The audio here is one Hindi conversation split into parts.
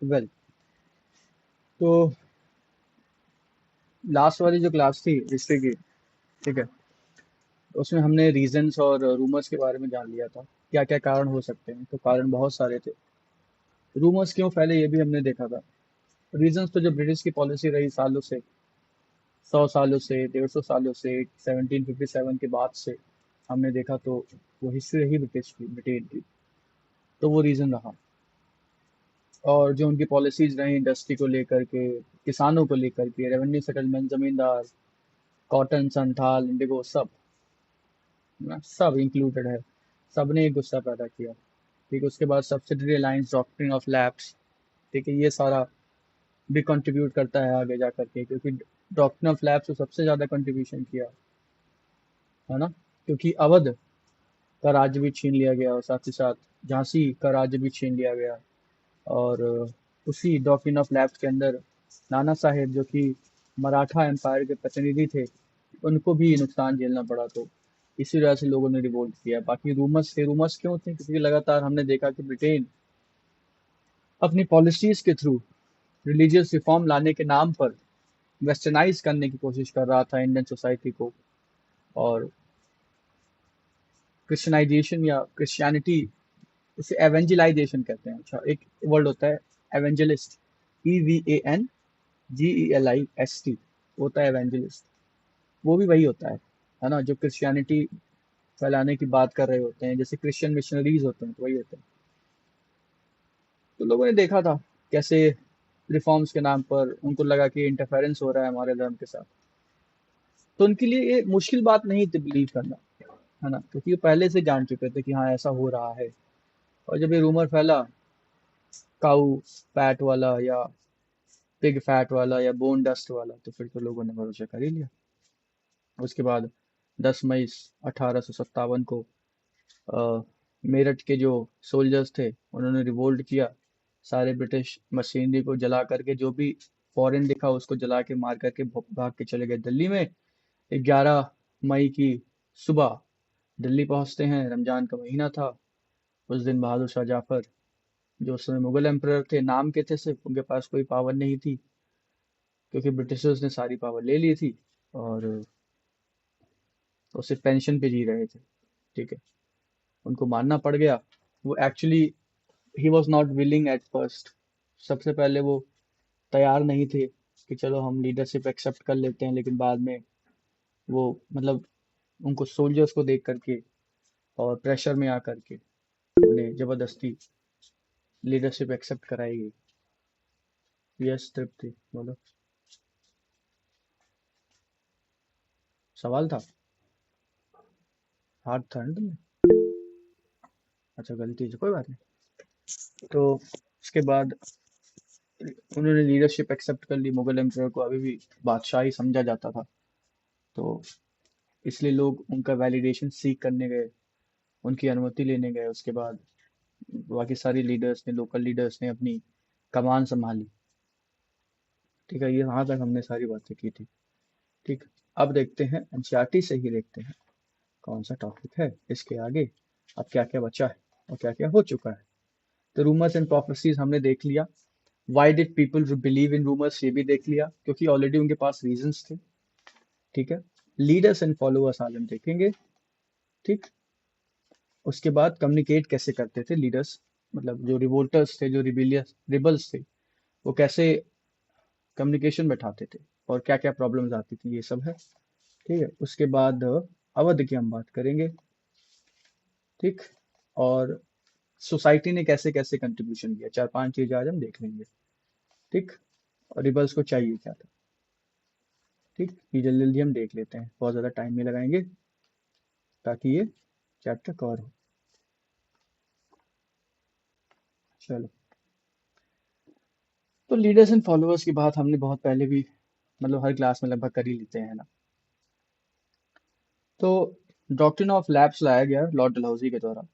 वेल, तो लास्ट वाली जो क्लास थी हिस्ट्री की, ठीक है, उसमें हमने रीजंस और रूमर्स के बारे में जान लिया था, क्या क्या कारण हो सकते हैं। तो कारण बहुत सारे थे। रूमर्स क्यों फैले ये भी हमने देखा था। रीजंस तो जो ब्रिटिश की पॉलिसी रही सालों से, 100 सालों से, 150 सालों से, 1757 के बाद से हमने देखा, तो वो हिस्ट्री रही ब्रिटिश की, ब्रिटेन की। तो वो रीजन रहा। और जो उनकी पॉलिसीज रही इंडस्ट्री को लेकर के, किसानों को लेकर के, रेवेन्यू सेटलमेंट, जमींदार, कॉटन, संथाल, इंडिगो, सब ना, सब इंक्लूडेड है। सबने एक गुस्सा पैदा किया। ठीक है, उसके बाद subsidiary alliance, doctrine of lapse, ठीक है, ये सारा भी कंट्रीब्यूट करता है आगे जा करके, क्योंकि डॉक्ट्रिन ऑफ लैप्स को सबसे ज़्यादा कंट्रीब्यूशन किया, है ना। क्योंकि अवध का राज्य भी छीन लिया गया और साथ ही साथ झांसी का राज्य भी छीन लिया गया। और उसी डॉक्ट्रिन ऑफ लैप्स के अंदर नाना साहेब, जो कि मराठा एम्पायर के प्रतिनिधि थे, उनको भी नुकसान झेलना पड़ा। तो इसी वजह से लोगों ने रिवोल्ट किया। बाकी रूमर्स थे। रूमर्स क्यों थे? क्योंकि लगातार हमने देखा कि ब्रिटेन अपनी पॉलिसीज के थ्रू रिलीजियस रिफॉर्म लाने के नाम पर वेस्टर्नाइज करने की कोशिश कर रहा था इंडियन सोसाइटी को। और क्रिश्चियनाइजेशन या क्रिश्चियनिटी, इसे एवेंजलाइजेशन कहते हैं। अच्छा, एक वर्ड होता है एवेंजलिस्ट, EVANGELIST, होता है एवेंजलिस्ट। वो भी वही होता है ना, जो क्रिश्चियनिटी फैलाने की बात कर रहे होते हैं, जैसे क्रिश्चियन मिशनरीज होते हैं, तो वही होते हैं। तो लोगों ने देखा था कैसे रिफॉर्म्स के नाम पर उनको लगा कि इंटरफेरेंस हो रहा है हमारे धर्म के साथ। तो उनके लिए ये मुश्किल बात नहीं थी बिलीव करना, है ना, क्योंकि वो पहले से जान चुके थे कि हाँ ऐसा हो रहा है। और जब ये रूमर फैला, काऊ फैट वाला या पिग फैट वाला या बोन डस्ट वाला, तो फिर तो लोगों ने भरोसा कर ही लिया। उसके बाद 10 मई 1857 को अ, मेरठ के जो सोल्जर्स थे उन्होंने रिवोल्ट किया। सारे ब्रिटिश मशीनरी को जला करके, जो भी फॉरेन दिखा उसको जला के, मार करके भाग के चले गए दिल्ली में। 11 मई की सुबह दिल्ली पहुंचते हैं। रमजान का महीना था। उस दिन बहादुर शाह जाफर, जो उस समय मुगल एम्परर थे, नाम के थे सिर्फ, उनके पास कोई पावर नहीं थी, क्योंकि ब्रिटिशर्स ने सारी पावर ले ली थी। और वो सिर्फ पेंशन पे जी रहे थे। ठीक है, उनको मानना पड़ गया। वो actually he was not willing at first. सबसे पहले वो तैयार नहीं थे कि चलो हम लीडरशिप एक्सेप्ट कर लेते हैं, लेकिन बाद में वो, मतलब, उनको सोल्जर्स को देख करके और प्रेशर में आकर के उन्हें जबरदस्ती लीडरशिप एक्सेप्ट कराई गई। यस तृप्ति, बोलो। सवाल था, हार्ड था ना तुम्हें? अच्छा, गलती से कोई बात नहीं। तो उसके बाद उन्होंने लीडरशिप एक्सेप्ट कर ली। मुगल एम्परर को अभी भी बादशाह ही समझा जाता था, तो इसलिए लोग उनका वैलिडेशन सीख करने गए, उनकी अनुमति लेने गए। उसके बाद बाकी सारी लीडर्स ने, लोकल लीडर्स ने अपनी कमान संभाली। ठीक है, ये यहाँ तक हमने सारी बातें की थी। ठीक, अब देखते हैं एनसीईआरटी से ही देखते हैं कौन सा टॉपिक है इसके आगे, अब क्या क्या बचा है और क्या क्या हो चुका है। तो रूमर्स एंड प्रोफेसीज हमने देख लिया। Why did people believe in rumours, ये भी देख लिया, क्योंकि ऑलरेडी उनके पास रीजंस थे। ठीक है, लीडर्स एंड फॉलोअर्स आज हम देखेंगे। ठीक, उसके बाद कम्युनिकेट कैसे करते थे लीडर्स, मतलब जो रिवोल्टर्स थे, जो रिबिलियस रिबल्स थे, वो कैसे कम्युनिकेशन बैठाते थे और क्या क्या प्रॉब्लम्स आती थी, ये सब है। ठीक है, उसके बाद अवध की हम बात करेंगे। ठीक, और सोसाइटी ने कैसे कैसे कंट्रीब्यूशन किया, 4-5 चीज आज हम देख लेंगे। ठीक, और रिबल्स को चाहिए क्या था। ठीक, ये जल्दी जल्दी हम देख लेते हैं, बहुत ज़्यादा टाइम नहीं लगाएंगे, ताकि ये चैप्टर कवर हो। चलो, तो लीडर्स एंड फॉलोअर्स की बात हमने बहुत पहले भी, मतलब हर क्लास में लगभग कर ही लेते हैं ना। तो डॉक्ट्रिन ऑफ लैप्स लाया गया लॉर्ड डलहौजी के द्वारा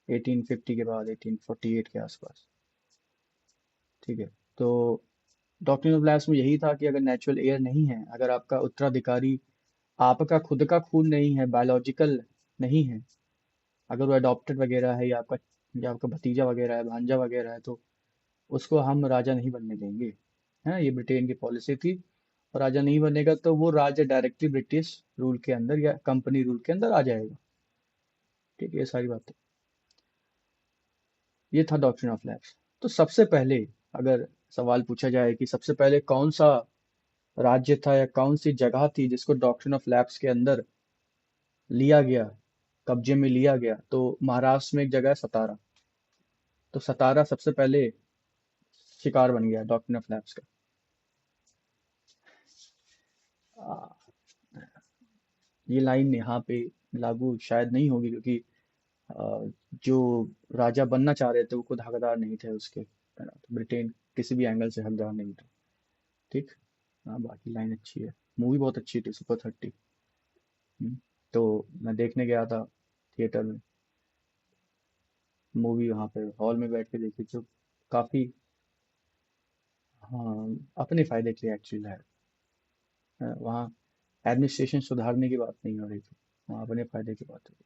1850 के बाद, 1848 के आसपास। ठीक है, तो डॉक्ट्रिन ऑफ लैप्स में यही था कि अगर नेचुरल एयर नहीं है, अगर आपका उत्तराधिकारी आपका खुद का खून नहीं है, बायोलॉजिकल नहीं है, अगर वो अडॉप्टेड वगैरह है, या आपका भतीजा वगैरह है, भांजा वगैरह है, तो उसको हम राजा नहीं बनने देंगे। है, ये ब्रिटेन की पॉलिसी थी। और राजा नहीं बनेगा तो वो राज्य डायरेक्टली ब्रिटिश रूल के अंदर या कंपनी रूल के अंदर आ जाएगा। ठीक है, ये सारी बातें। ये था डॉक्ट्रिन ऑफ लैप्स। तो सबसे पहले अगर सवाल पूछा जाए कि सबसे पहले कौन सा राज्य था या कौन सी जगह थी जिसको डॉक्ट्रिन ऑफ लैप्स के अंदर लिया गया, कब्जे में लिया गया, तो महाराष्ट्र में एक जगह है सतारा। तो सतारा सबसे पहले शिकार बन गया डॉक्ट्रिन ऑफ लैप्स का। ये लाइन यहाँ पे लागू शायद नहीं होगी, क्योंकि अ, जो राजा बनना चाह रहे थे वो खुद हकदार नहीं थे उसके, है ना? तो ब्रिटेन किसी भी एंगल से हकदार नहीं था। ठीक। हाँ, बाकी लाइन अच्छी है। मूवी बहुत अच्छी थी, सुपर 30। तो मैं देखने गया था थिएटर में। मूवी वहाँ पे हॉल में बैठ के देखी, जो काफी, हाँ, अपने फायदे के लिए एक्चुअली है। वहाँ एडमिनिस्ट्रेशन सुधारने की बात नहीं हो रही थी, वहाँ अपने फायदे की बात हो रही।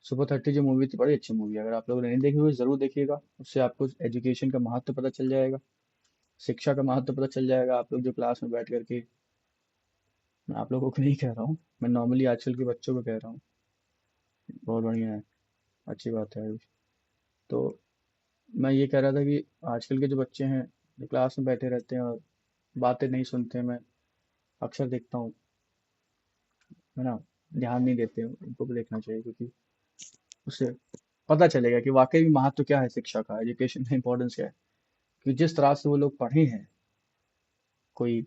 सुपर 30 जो मूवी थी, बड़ी अच्छी मूवी है। अगर आप लोगों ने नहीं देखी हुई जरूर देखिएगा। उससे आपको एजुकेशन का महत्व पता चल जाएगा, शिक्षा का महत्व पता चल जाएगा। आप लोग जो क्लास में बैठ करके, मैं आप लोगों को नहीं कह रहा हूँ, मैं नॉर्मली आजकल के बच्चों को कह रहा हूँ। बहुत बढ़िया है, अच्छी बात है। तो मैं ये कह रहा था कि आजकल के जो बच्चे हैं, जो क्लास में बैठे रहते हैं और बातें नहीं सुनते हैं, मैं अक्सर देखता हूँ, है ना, ध्यान नहीं देते हैं। उनको भी देखना चाहिए, क्योंकि उससे पता चलेगा कि वाकई में महत्व क्या है शिक्षा का, एजुकेशन का इंपॉर्टेंस क्या है। कि जिस तरह से वो लोग पढ़े हैं, कोई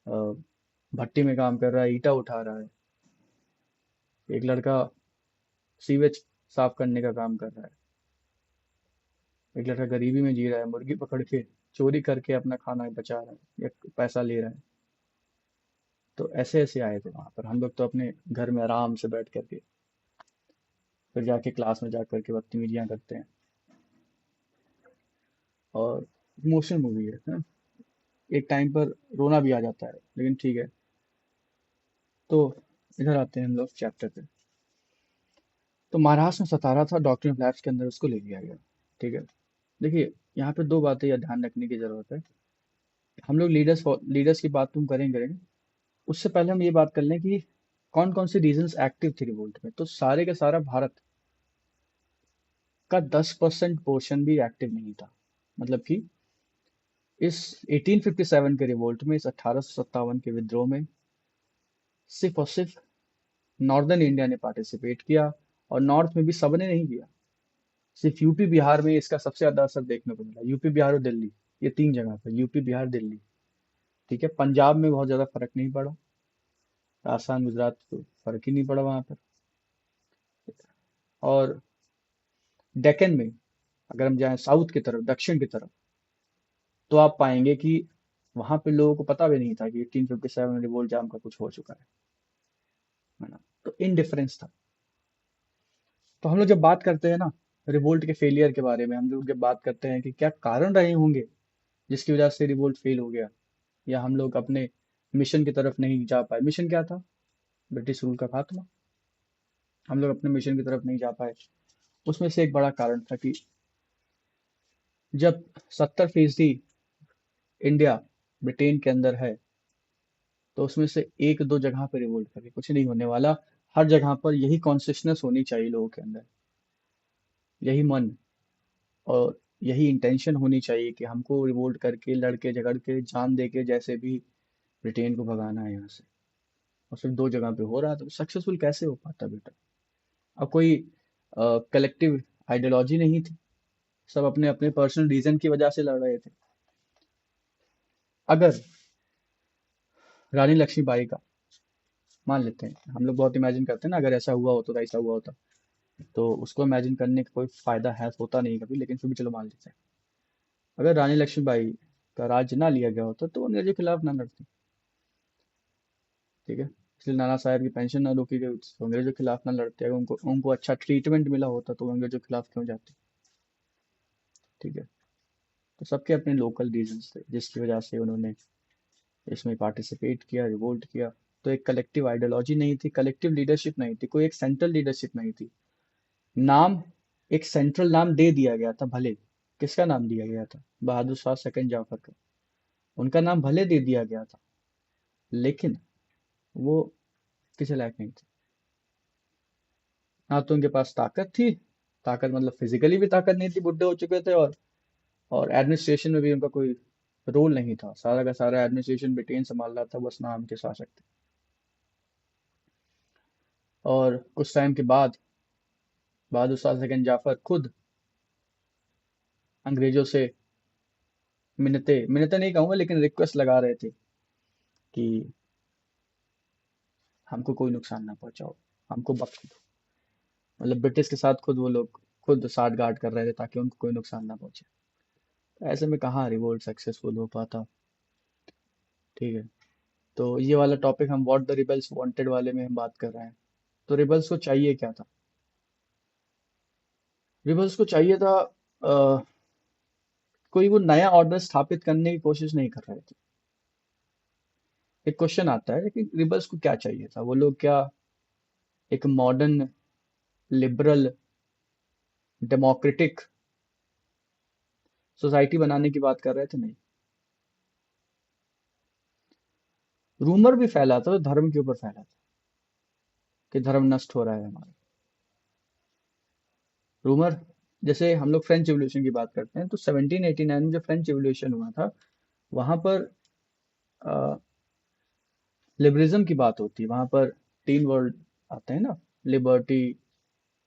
अ, भट्टी में काम कर रहा है, ईंटा उठा रहा है, एक लड़का सीवेज साफ करने का काम कर रहा है, एक लड़का गरीबी में जी रहा है, मुर्गी पकड़ के चोरी करके अपना खाना बचा रहा है या पैसा ले रहा है। तो ऐसे ऐसे आए थे वहां पर। हम लोग तो अपने घर में आराम से बैठ करके फिर जाके क्लास में जा करके बदतमीजियां करते हैं। और इमोशनल मूवी है ना? एक टाइम पर रोना भी आ जाता है, लेकिन ठीक है। तो इधर आते हैं हम लोग चैप्टर पे। तो महाराष्ट्र में सतारा था, डॉक्टर ऑफ लैब्स के अंदर उसको ले लिया गया। ठीक है। देखिए, यहाँ पे दो बातें या ध्यान रखने की जरूरत है। हम लोग लीडर्स लीडर्स की बात तुम करेंगे, उससे पहले हम ये बात कर लें कि कौन कौन से रीजंस एक्टिव थे रिवोल्ट में। तो सारे का सारा भारत का 10% पोर्शन भी एक्टिव नहीं था। मतलब कि इस 1857 के रिवोल्ट में, इस 1857 के विद्रोह में सिर्फ और सिर्फ नॉर्दर्न इंडिया ने पार्टिसिपेट किया। और नॉर्थ में भी सबने नहीं किया। सिर्फ यूपी बिहार में इसका सबसे ज्यादा असर देखने को मिला। यूपी बिहार और दिल्ली, ये तीन जगह पर, यूपी बिहार दिल्ली। ठीक है, पंजाब में बहुत ज्यादा फर्क नहीं पड़ा। राजस्थान गुजरात तो फर्क ही नहीं पड़ा वहां पर। और डेक्कन में अगर हम जाएं साउथ की तरफ, दक्षिण की तरफ, तो आप पाएंगे कि वहां पे लोगों को पता भी नहीं था कि 1857 रिवोल्ट जाम का कुछ हो चुका है ना? तो इनडिफरेंस था। तो हम लोग जब बात करते हैं ना रिवोल्ट के फेलियर के बारे में, हम लोग जब बात करते हैं कि क्या कारण रहे होंगे जिसकी वजह से रिवोल्ट फेल हो गया, या हम लोग अपने मिशन की तरफ नहीं जा पाए। मिशन क्या था? ब्रिटिश रूल का खात्मा। हम लोग अपने मिशन की तरफ नहीं जा पाए। उसमें से एक बड़ा कारण था कि जब 70% इंडिया ब्रिटेन के अंदर है, तो उसमें से एक दो जगह पर रिवोल्ट करके कुछ नहीं होने वाला। हर जगह पर यही कॉन्सियसनेस होनी चाहिए लोगों के अंदर, यही मन और यही इंटेंशन होनी चाहिए कि हमको रिवोल्ट करके, लड़के झगड़ के, जान दे के, जैसे भी ब्रिटेन को भगाना है यहाँ से। और सिर्फ दो जगह पे हो रहा है, तो सक्सेसफुल कैसे हो पाता बेटा? अब कोई कलेक्टिव आइडियोलॉजी नहीं थी। सब अपने अपने पर्सनल रीजन की वजह से लड़ रहे थे। अगर रानी लक्ष्मीबाई का, मान लेते हैं, हम लोग बहुत इमेजिन करते हैं ना, अगर ऐसा हुआ होता तो ऐसा हुआ होता, तो उसको इमेजिन करने का कोई फायदा है होता नहीं कभी, लेकिन फिर भी चलो मान लेते हैं। अगर रानी लक्ष्मीबाई का राज्य ना लिया गया होता तो वो अंग्रेजों के खिलाफ ना लड़ती। ठीक है, इसलिए नाना साहब की पेंशन ना रोकी गई होती तो अंग्रेजों के खिलाफ ना लड़ते। अगर उनको उनको अच्छा ट्रीटमेंट मिला होता तो वो अंग्रेजों के खिलाफ क्यों जाते? ठीक है। तो सबके अपने लोकल रीजंस थे जिसकी वजह से उन्होंने इसमें पार्टिसिपेट किया, रिवोल्ट किया। तो एक कलेक्टिव आइडियोलॉजी नहीं थी, कलेक्टिव लीडरशिप नहीं थी, कोई एक सेंट्रल लीडरशिप नहीं थी। नाम, एक सेंट्रल नाम दे दिया गया था भले, किसका नाम दिया गया था? बहादुर शाह सेकंड जाफर का। उनका नाम भले दे दिया गया था, लेकिन वो किसी लायक नहीं थे। ना तो उनके पास ताकत थी, ताकत मतलब फिजिकली भी ताकत नहीं थी, बुढ़े हो चुके थे, और एडमिनिस्ट्रेशन में भी उनका कोई रोल नहीं था। सारा का सारा एडमिनिस्ट्रेशन ब्रिटेन संभाल रहा था, बस नाम के शासक थे। और कुछ टाइम के बाद बहादुर शाह सेकंड जाफर खुद अंग्रेजों से मिन्नते मिन्नते नहीं कहूंगा, लेकिन रिक्वेस्ट लगा रहे थे कि हमको कोई नुकसान ना पहुंचाओ, हमको बख्श दो। मतलब ब्रिटिश के साथ खुद वो लोग खुद साठ गांठ कर रहे थे ताकि उनको कोई नुकसान ना पहुंचे। तो ऐसे में कहाँ रिवोल्ट सक्सेसफुल हो पाता। ठीक है, तो ये वाला टॉपिक हम व्हाट द रिबल्स वांटेड वाले में हम बात कर रहे हैं। तो रिबल्स को चाहिए क्या था? रिबल्स को चाहिए था कोई वो नया ऑर्डर स्थापित करने की कोशिश नहीं कर रहे थे। एक क्वेश्चन आता है कि रिबल्स को क्या चाहिए था? वो लोग क्या एक मॉडर्न लिबरल डेमोक्रेटिक सोसाइटी बनाने की बात कर रहे थे? नहीं। रूमर भी फैला था, तो धर्म के ऊपर फैला था कि धर्म नष्ट हो रहा है हमारा। रूमर, जैसे हम लोग फ्रेंच रिवॉल्यूशन की बात करते हैं, तो 1789 में जो फ्रेंच रिवॉल्यूशन हुआ था, वहां पर लिबरलिज्म की बात होती है। वहां पर तीन वर्ड आते हैं ना, लिबर्टी,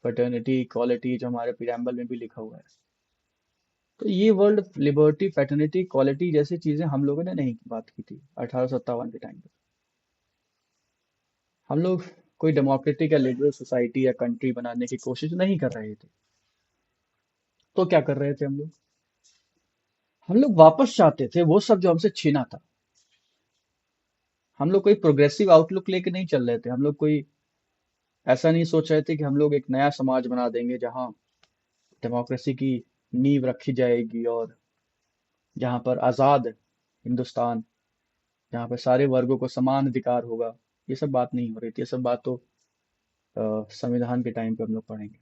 फ्रेटर्निटी, इक्वालिटी, जो हमारे प्रियम्बल में भी लिखा हुआ है। तो ये वर्ल्ड लिबर्टी, फ्रेटर्निटी, इक्वालिटी जैसी चीजें हम लोगों ने नहीं बात की थी 1857 के टाइम पे। हम लोग कोई डेमोक्रेटिक या लिबरल सोसाइटी या कंट्री बनाने की कोशिश नहीं कर रहे थे। तो क्या कर रहे थे हम लोग? हम लोग वापस चाहते थे वो सब जो हमसे छीना था। हम लोग कोई प्रोग्रेसिव आउटलुक लेके नहीं चल रहे थे। हम लोग कोई ऐसा नहीं सोच रहे थे कि हम लोग एक नया समाज बना देंगे जहां डेमोक्रेसी की नींव रखी जाएगी, और जहां पर आजाद हिंदुस्तान, जहां पर सारे वर्गों को समान अधिकार होगा। ये सब बात नहीं हो रही थी। ये सब बात तो संविधान के टाइम पे हम लोग पढ़ेंगे।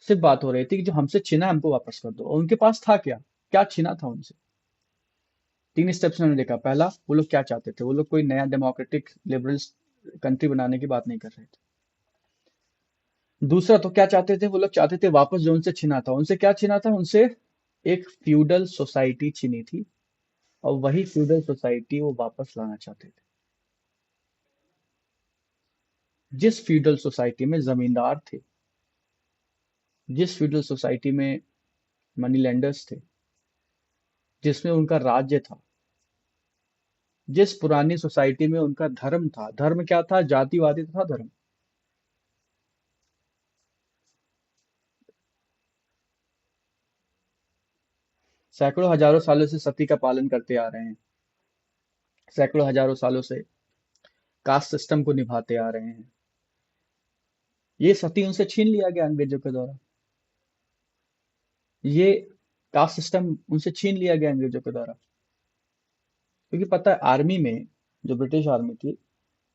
सिर्फ बात हो रही थी कि जो हमसे छीना है हमको वापस कर दो। और उनके पास था क्या? क्या छीना था उनसे? तीन स्टेप्स में हमने देखा। पहला, वो लोग क्या चाहते थे? वो लोग कोई नया डेमोक्रेटिक लिबरल कंट्री बनाने की बात नहीं कर रहे थे। दूसरा, तो क्या चाहते थे? वो लोग चाहते थे वापस जो उनसे छीना था। उनसे क्या छीना था? उनसे एक फ्यूडल सोसाइटी छीनी थी, और वही फ्यूडल सोसाइटी वो वापस लाना चाहते थे। जिस फ्यूडल सोसाइटी में जमींदार थे, जिस फ्यूडल सोसाइटी में मनी लैंडर्स थे, जिसमें उनका राज्य था, जिस पुरानी सोसाइटी में उनका धर्म था। धर्म क्या था? जातिवादी था धर्म। सैकड़ों हजारों सालों से सती का पालन करते आ रहे हैं। सैकड़ों हजारों सालों से कास्ट सिस्टम को निभाते आ रहे हैं। ये सती उनसे छीन लिया गया अंग्रेजों के द्वारा। ये कास्ट सिस्टम उनसे छीन लिया गया अंग्रेजों के द्वारा। क्योंकि पता है, आर्मी में, जो ब्रिटिश आर्मी थी,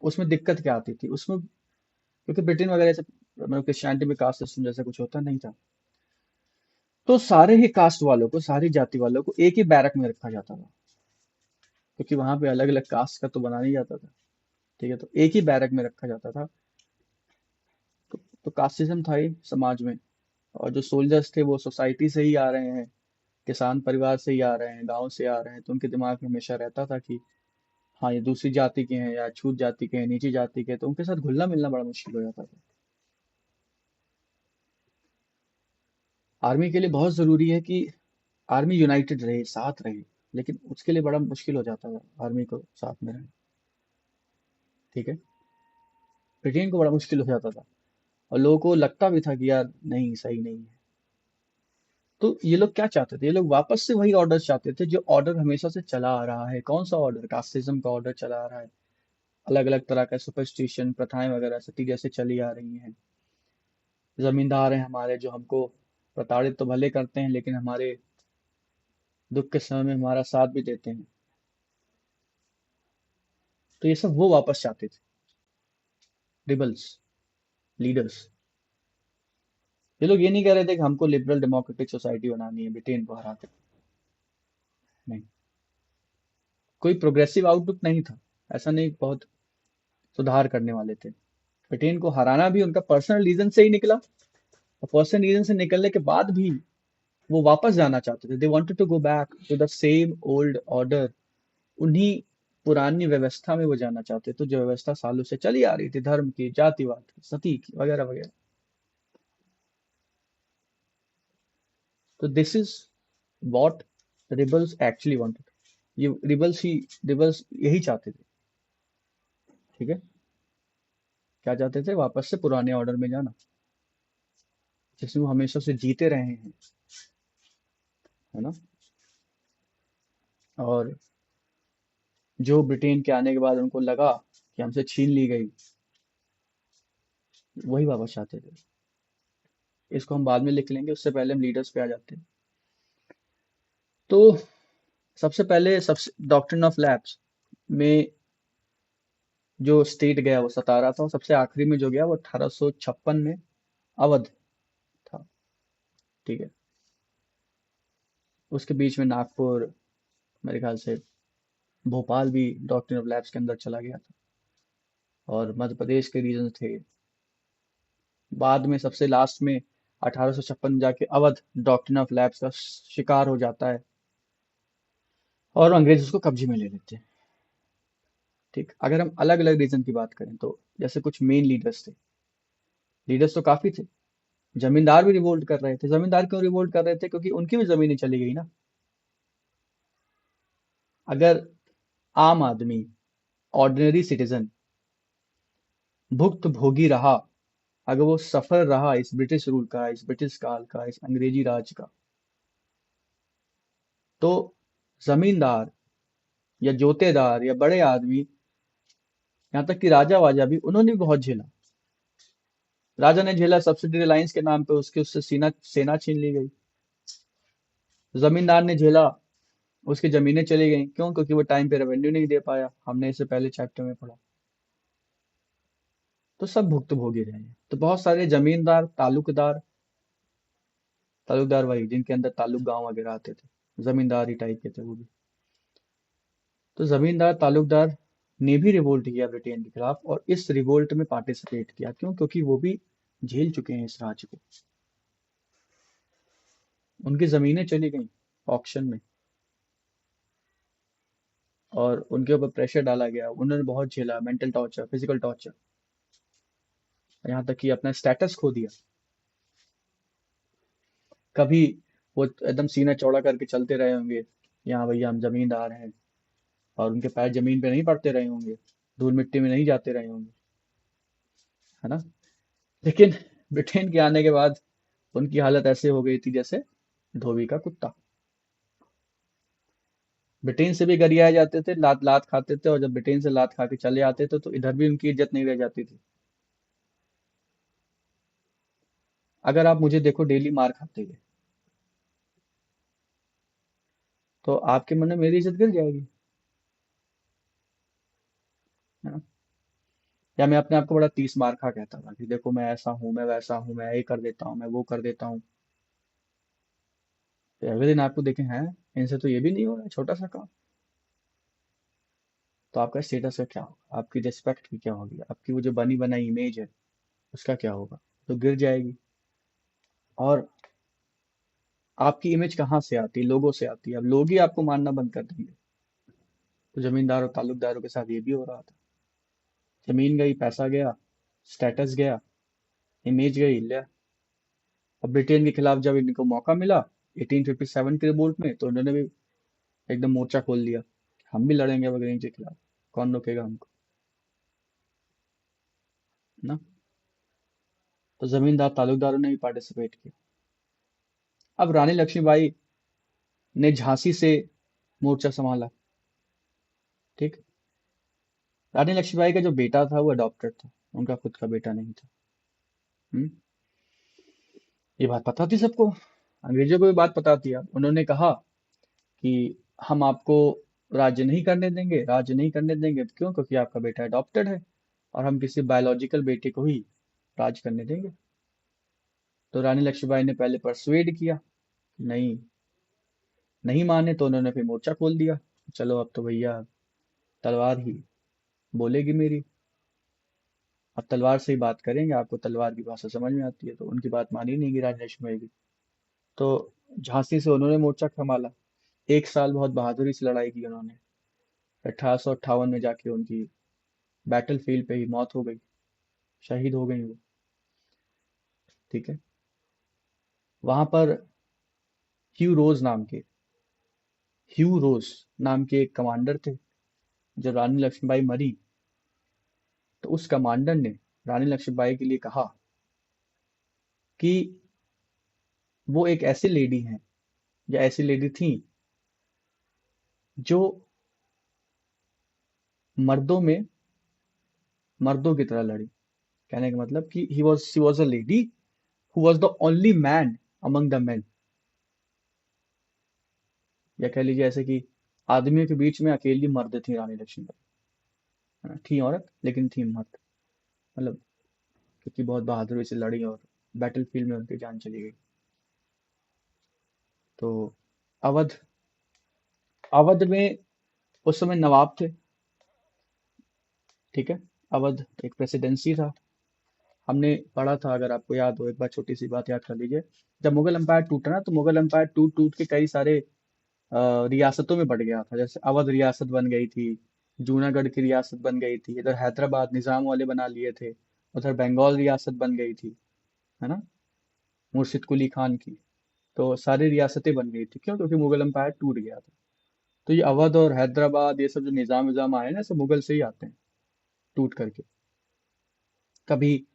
उसमें दिक्कत क्या आती थी उसमें? क्योंकि ब्रिटेन वगैरह से मतलब क्रिश्चियनिटी में कास्ट सिस्टम जैसा कुछ होता नहीं था। तो सारे ही कास्ट वालों को, सारी जाति वालों को एक ही बैरक में रखा जाता था। क्योंकि वहां पे अलग अलग कास्ट का तो बना नहीं जाता था। ठीक है, तो एक ही बैरक में रखा जाता था। तो कास्टिज्म था ही समाज में। और जो सोल्जर्स थे वो सोसाइटी से ही आ रहे हैं, किसान परिवार से ही आ रहे हैं, गांव से आ रहे हैं। तो उनके दिमाग में हमेशा रहता था कि हाँ, ये दूसरी जाति के हैं, या छूत जाति के हैं, नीची जाति के हैं, तो उनके साथ घुलना मिलना बड़ा मुश्किल हो जाता था। आर्मी के लिए बहुत जरूरी है कि आर्मी यूनाइटेड रहे, साथ रहे। लेकिन उसके लिए बड़ा मुश्किल हो जाता था आर्मी को साथ में रहना। ठीक है, ब्रिटेन को बड़ा मुश्किल हो जाता था। और लोगों को लगता भी था कि यार नहीं, सही नहीं है। तो ये लोग क्या चाहते थे? ये लोग वापस से वही ऑर्डर चाहते थे जो ऑर्डर हमेशा से चला आ रहा है। कौन सा ऑर्डर? कास्टिज्म का ऑर्डर चला आ रहा है। अलग अलग तरह का सुपरस्टिशन, प्रथाएं वगैरह सती जैसे चली आ रही हैं। जमींदार हैं हमारे, जो हमको प्रताड़ित तो भले करते हैं, लेकिन हमारे दुख के समय में हमारा साथ भी देते हैं। तो ये सब वो वापस चाहते थे, रिबल्स, लीडर्स। ये लोग ये नहीं कह रहे थे कि हमको लिबरल डेमोक्रेटिक सोसाइटी बनानी है ब्रिटेन को हरा के। नहीं, कोई प्रोग्रेसिव आउटलुक नहीं था। ऐसा नहीं, बहुत सुधार करने वाले थे। ब्रिटेन को हराना भी उनका पर्सनल रीजन से ही निकला, और पर्सनल रीजन से निकलने के बाद भी वो वापस जाना चाहते थे। They wanted to go back to the same old order. उन्हीं पुरानी व्यवस्था में वो जाना चाहते थे, जो व्यवस्था सालों से चली आ रही थी, धर्म की, जातिवाद की, सती की, वगैरह वगैरह। तो this is what rebels actually wanted. ये रिबल्स यही चाहते थे। ठीक है, क्या चाहते थे? वापस से पुराने ऑर्डर में जाना, जिसमें वो हमेशा से जीते रहे हैं, है ना। और जो ब्रिटेन के आने के बाद उनको लगा कि हमसे छीन ली गई, वही वापस चाहते थे। इसको हम बाद में लिख लेंगे, उससे पहले हम लीडर्स पे आ जाते हैं। तो सबसे पहले, सबसे डॉक्ट्रिन ऑफ लैप्स में जो स्टेट गया वो सतारा था, और सबसे आखिरी में जो गया वो 1856 में अवध था। ठीक है, उसके बीच में नागपुर, मेरे ख्याल से भोपाल भी डॉक्ट्रिन ऑफ लैप्स के अंदर चला गया था, और मध्य प्रदेश के रीजन थे। बाद में सबसे लास्ट में 1856 जाके अवध डॉक्ट्रिन ऑफ लैप्स का शिकार हो जाता है, और अंग्रेज उसको कब्जे में ले लेते हैं। ठीक, अगर हम अलग अलग रीजन की बात करें तो जैसे कुछ मेन लीडर्स थे। लीडर्स तो काफी थे। जमींदार भी रिवोल्ट कर रहे थे। जमींदार क्यों रिवोल्ट कर रहे थे? क्योंकि उनकी भी जमीनें चली गई ना। अगर आम आदमी, ऑर्डिनरी सिटीजन भुक्त भोगी रहा, अगर वो सफर रहा इस ब्रिटिश रूल का, इस ब्रिटिश काल का, इस अंग्रेजी राज का, तो जमींदार या जोतेदार या बड़े आदमी, यहाँ तक कि राजा वाजा भी, उन्होंने भी बहुत झेला। राजा ने झेला सब्सिडी रिलायंस के नाम पे, उसके उससे सीना सेना छीन ली गई। जमींदार ने झेला, उसकी जमीनें चली गई। क्यों? क्योंकि वो टाइम पे रेवेन्यू नहीं दे पाया। हमने इसे पहले चैप्टर में पढ़ा। तो सब भुक्तभोगी रहे हैं। तो बहुत सारे जमींदार, तालुकदार, तालुकदार वही जिनके अंदर तालुक गांव वगैरह आते थे, जमींदारी टाइप के थे वो भी। तो जमींदार, तालुकदार ने भी रिवोल्ट किया ब्रिटेन के खिलाफ, और इस रिवोल्ट में पार्टिसिपेट किया। क्यों? क्योंकि वो भी झेल चुके हैं इस राज को। उनकी जमीनें चली गई ऑक्शन में, और उनके ऊपर प्रेशर डाला गया। उन्होंने बहुत झेला, मेंटल टॉर्चर, फिजिकल टॉर्चर, यहाँ तक कि अपना स्टेटस खो दिया। कभी वो एकदम सीना चौड़ा करके चलते रहे होंगे, यहाँ भैया हम जमींदार हैं, और उनके पैर जमीन पे नहीं पड़ते रहे होंगे, धूल मिट्टी में नहीं जाते रहे होंगे, है ना। लेकिन ब्रिटेन के आने के बाद उनकी हालत ऐसे हो गई थी जैसे धोबी का कुत्ता। ब्रिटेन से भी गरियाए जाते थे, लात लात खाते थे, और जब ब्रिटेन से लात खा के चले आते थे तो इधर भी उनकी इज्जत नहीं रह जाती थी। अगर आप मुझे देखो डेली मार खाते हुए, तो आपके मन में मेरी इज्जत गिर जाएगी, है ना। या मैं अपने आप को बड़ा 30 मार खा कहता था कि देखो मैं ऐसा हूँ, मैं वैसा हूँ, मैं ये कर देता हूँ, मैं वो कर देता हूँ। तो अगले दिन आपको देखें, हैं इनसे तो ये भी नहीं हो रहा है, छोटा सा काम। तो आपका स्टेटस का क्या होगा? आपकी रिस्पेक्ट की क्या होगी? आपकी वो जो बनी बनाई इमेज है, उसका क्या होगा? तो गिर जाएगी। और आपकी इमेज कहाँ से आती है? लोगों से आती है। अब लोग ही आपको मानना बंद कर देंगे। तो जमींदार और ताल्लुकदारों के साथ ये भी हो रहा था। जमीन गई, पैसा गया, स्टेटस गया, इमेज गई, ले। अब ब्रिटेन के खिलाफ जब इनको मौका मिला 1857 के रिवोल्ट में, तो उन्होंने भी एकदम मोर्चा खोल दिया। हम भी लड़ेंगे अब अंग्रेज के खिलाफ, कौन रोकेगा हमको, ना। तो जमींदार, ताल्लुकदारों ने भी पार्टिसिपेट किया। अब रानी लक्ष्मीबाई ने झांसी से मोर्चा संभाला। ठीक, रानी लक्ष्मीबाई का जो बेटा था वो अडॉप्टेड था, उनका खुद का बेटा नहीं था। हम्म, ये बात पता थी सबको। अंग्रेजों को भी बात पता थी। अब उन्होंने कहा कि हम आपको राज्य नहीं करने देंगे, राज्य नहीं करने देंगे। क्यों? क्योंकि आपका बेटा अडॉप्टेड है, और हम किसी बायोलॉजिकल बेटे को ही राज करने देंगे। तो रानी लक्ष्मीबाई ने पहले परसुएड किया, नहीं, नहीं माने तो उन्होंने फिर मोर्चा खोल दिया। चलो अब तो भैया तलवार ही बोलेगी मेरी, अब तलवार से ही बात करेंगे, आपको तलवार की भाषा समझ में आती है। तो उनकी बात मानी नहीं गई रानी लक्ष्मीबाई की। तो झांसी से उन्होंने मोर्चा संभाला। 1 साल बहुत बहादुरी से लड़ाई की उन्होंने। 1858 में जाके उनकी बैटल फील्ड पे ही मौत हो गई, शहीद हो गई वो। ठीक है। वहां पर ह्यू रोज नाम के ह्यू रोज नाम के एक कमांडर थे। जब रानी लक्ष्मीबाई मरी तो उस कमांडर ने रानी लक्ष्मीबाई के लिए कहा कि वो एक ऐसी लेडी हैं, या ऐसी लेडी थी, जो मर्दों में मर्दों की तरह लड़ी। कहने का मतलब कि she was a lady who was the only man among the main. या कह लीजिए ऐसे कि आदमियों के बीच में अकेली मर्द थी रानी लक्ष्मीबाई, है ना? थी औरत लेकिन थी मर्द। मतलब क्योंकि बहुत बहादुरी से लड़ी और बैटल फील्ड में उनकी जान चली गई। तो अवध अवध में उस समय नवाब थे। ठीक है। अवध एक प्रेसिडेंसी था। हमने पढ़ा था, अगर आपको याद हो, एक बार छोटी सी बात याद कर लीजिए। जब मुगल एम्पायर टूटा ना, तो मुगल एम्पायर टूट टूट के कई सारे रियासतों में बढ़ गया था। जैसे अवध रियासत बन गई थी, जूनागढ़ की रियासत बन गई थी, इधर हैदराबाद निजाम वाले बना लिए थे, उधर बंगाल रियासत बन गई थी, है ना, मुर्शिद कुली खान की। तो सारी रियासतें बन गई थी। क्यों? क्योंकि मुगल एम्पायर टूट गया था। तो ये अवध और हैदराबाद, ये सब जो निजाम निजाम आए ना, सब मुगल से ही आते हैं, टूट करके। कभी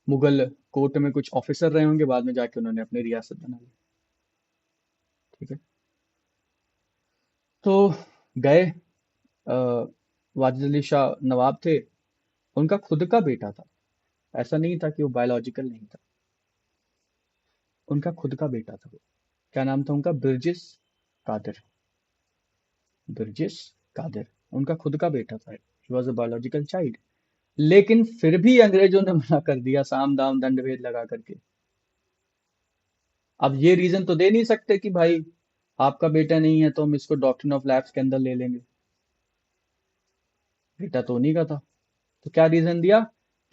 मुगल कोर्ट में कुछ ऑफिसर रहे होंगे, बाद में जाके उन्होंने अपनी रियासत बना ली। ठीक है। तो गए, अ, वाजिद अली शाह नवाब थे। उनका खुद का बेटा था, ऐसा नहीं था कि वो बायोलॉजिकल नहीं था। उनका खुद का बेटा था वो। क्या नाम था उनका? बिरजिस कादिर। बिरजिस कादिर उनका खुद का बेटा था। He was a biological child. लेकिन फिर भी अंग्रेजों ने मना कर दिया, साम दाम दंड भेद लगा करके। अब ये रीजन तो दे नहीं सकते कि भाई आपका बेटा नहीं है तो हम इसको डॉक्ट्रिन ऑफ लैप्स के अंदर ले लेंगे। बेटा तो उन्हीं का था। तो क्या रीजन दिया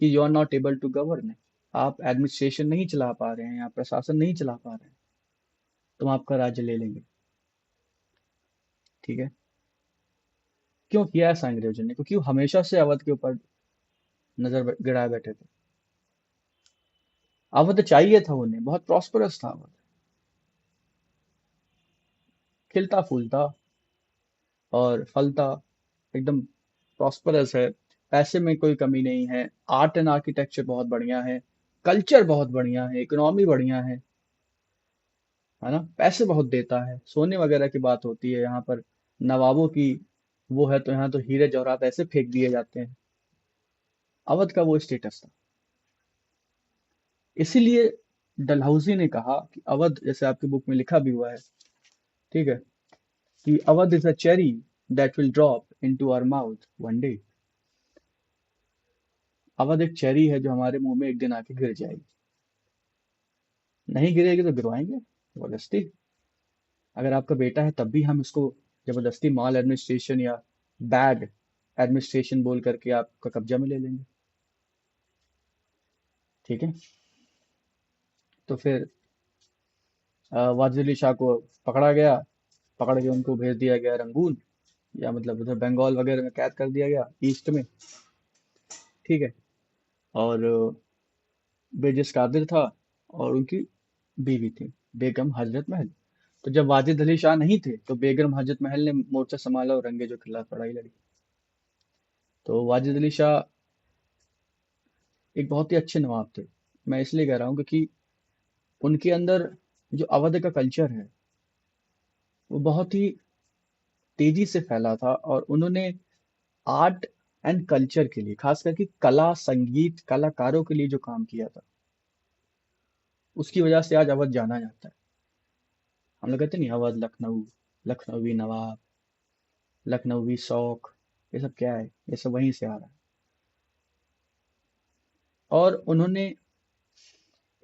कि you are not able to govern, आप एडमिनिस्ट्रेशन नहीं चला पा रहे हैं, आप प्रशासन नहीं चला पा रहे हैं, तो हम आपका राज्य ले लेंगे। ठीक है। क्यों किया ऐसा अंग्रेजों ने? क्योंकि वो हमेशा से अवध के ऊपर नजर गिराए बैठे थे। अवध चाहिए था उन्हें, बहुत प्रॉस्परस था अवध, खिलता फूलता और फलता, एकदम प्रॉस्परस है। पैसे में कोई कमी नहीं है, आर्ट एंड आर्किटेक्चर बहुत बढ़िया है, कल्चर बहुत बढ़िया है, इकोनॉमी बढ़िया है ना, पैसे बहुत देता है। सोने वगैरह की बात होती है यहाँ पर, नवाबों की वो है, तो यहाँ तो हीरे जवाहरात ऐसे फेंक दिए जाते हैं। अवध का वो स्टेटस था। इसीलिए डलहौजी ने कहा कि अवध, जैसे आपकी बुक में लिखा भी हुआ है, ठीक है, कि Awadh is a cherry that will drop into our mouth one day. Awadh एक चेरी है जो हमारे मुंह में एक दिन आके गिर जाएगी। नहीं गिरेगी तो गिरवाएंगे जबरदस्ती। अगर आपका बेटा है तब भी हम इसको जबरदस्ती माल एडमिनिस्ट्रेशन या बैड एडमिनिस्ट्रेशन बोल करके आपका कब्जा में ले लेंगे। ठीक है। तो फिर वाजिद अली शाह को पकड़ा गया। पकड़ के उनको भेज दिया गया रंगून, या मतलब उधर बंगाल वगैरह में कैद कर दिया गया, ईस्ट में। ठीक है। और बेजिस कादिर था, और उनकी बीवी थी बेगम हजरत महल। तो जब वाजिद अली शाह नहीं थे तो बेगम हजरत महल ने मोर्चा संभाला और रंगे जो खिलाफ लड़ाई लड़ी। तो वाजिद अली शाह एक बहुत ही अच्छे नवाब थे। मैं इसलिए कह रहा हूँ क्योंकि उनके अंदर जो अवध का कल्चर है वो बहुत ही तेजी से फैला था, और उन्होंने आर्ट एंड कल्चर के लिए, खास करके कला संगीत कलाकारों के लिए जो काम किया था, उसकी वजह से आज अवध जाना जाता है। हम लोग कहते नहीं, अवध लखनऊ, लखनवी नवाब, लखनवी शौक, ये सब क्या है? ये सब वहीं से आ रहा है। और उन्होंने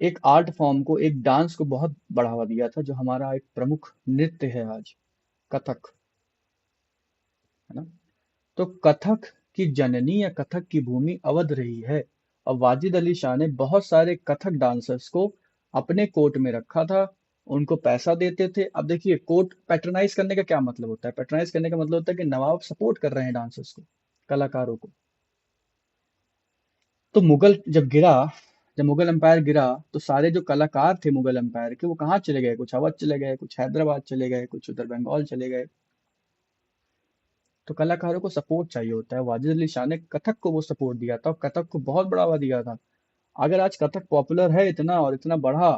एक आर्ट फॉर्म को, एक डांस को बहुत बढ़ावा दिया था, जो हमारा एक प्रमुख नृत्य है आज, कथक, है ना। तो कथक की जननी या कथक की भूमि अवध रही है, और वाजिद अली शाह ने बहुत सारे कथक डांसर्स को अपने कोर्ट में रखा था, उनको पैसा देते थे। अब देखिए, कोर्ट पैट्रनाइज करने का क्या मतलब होता है? पैट्रनाइज करने का मतलब होता है कि नवाब सपोर्ट कर रहे हैं डांसर्स को, कलाकारों को। तो मुगल जब गिरा, जब मुगल एम्पायर गिरा, तो सारे जो कलाकार थे मुगल एम्पायर के, वो कहाँ चले गए? कुछ अवध चले गए, कुछ हैदराबाद चले गए, कुछ उधर बंगाल चले गए। तो कलाकारों को सपोर्ट चाहिए होता है, वाजिद अली शाह ने कथक को वो सपोर्ट दिया था, और कथक को बहुत बढ़ावा दिया था। अगर आज कथक पॉपुलर है इतना और इतना बढ़ा,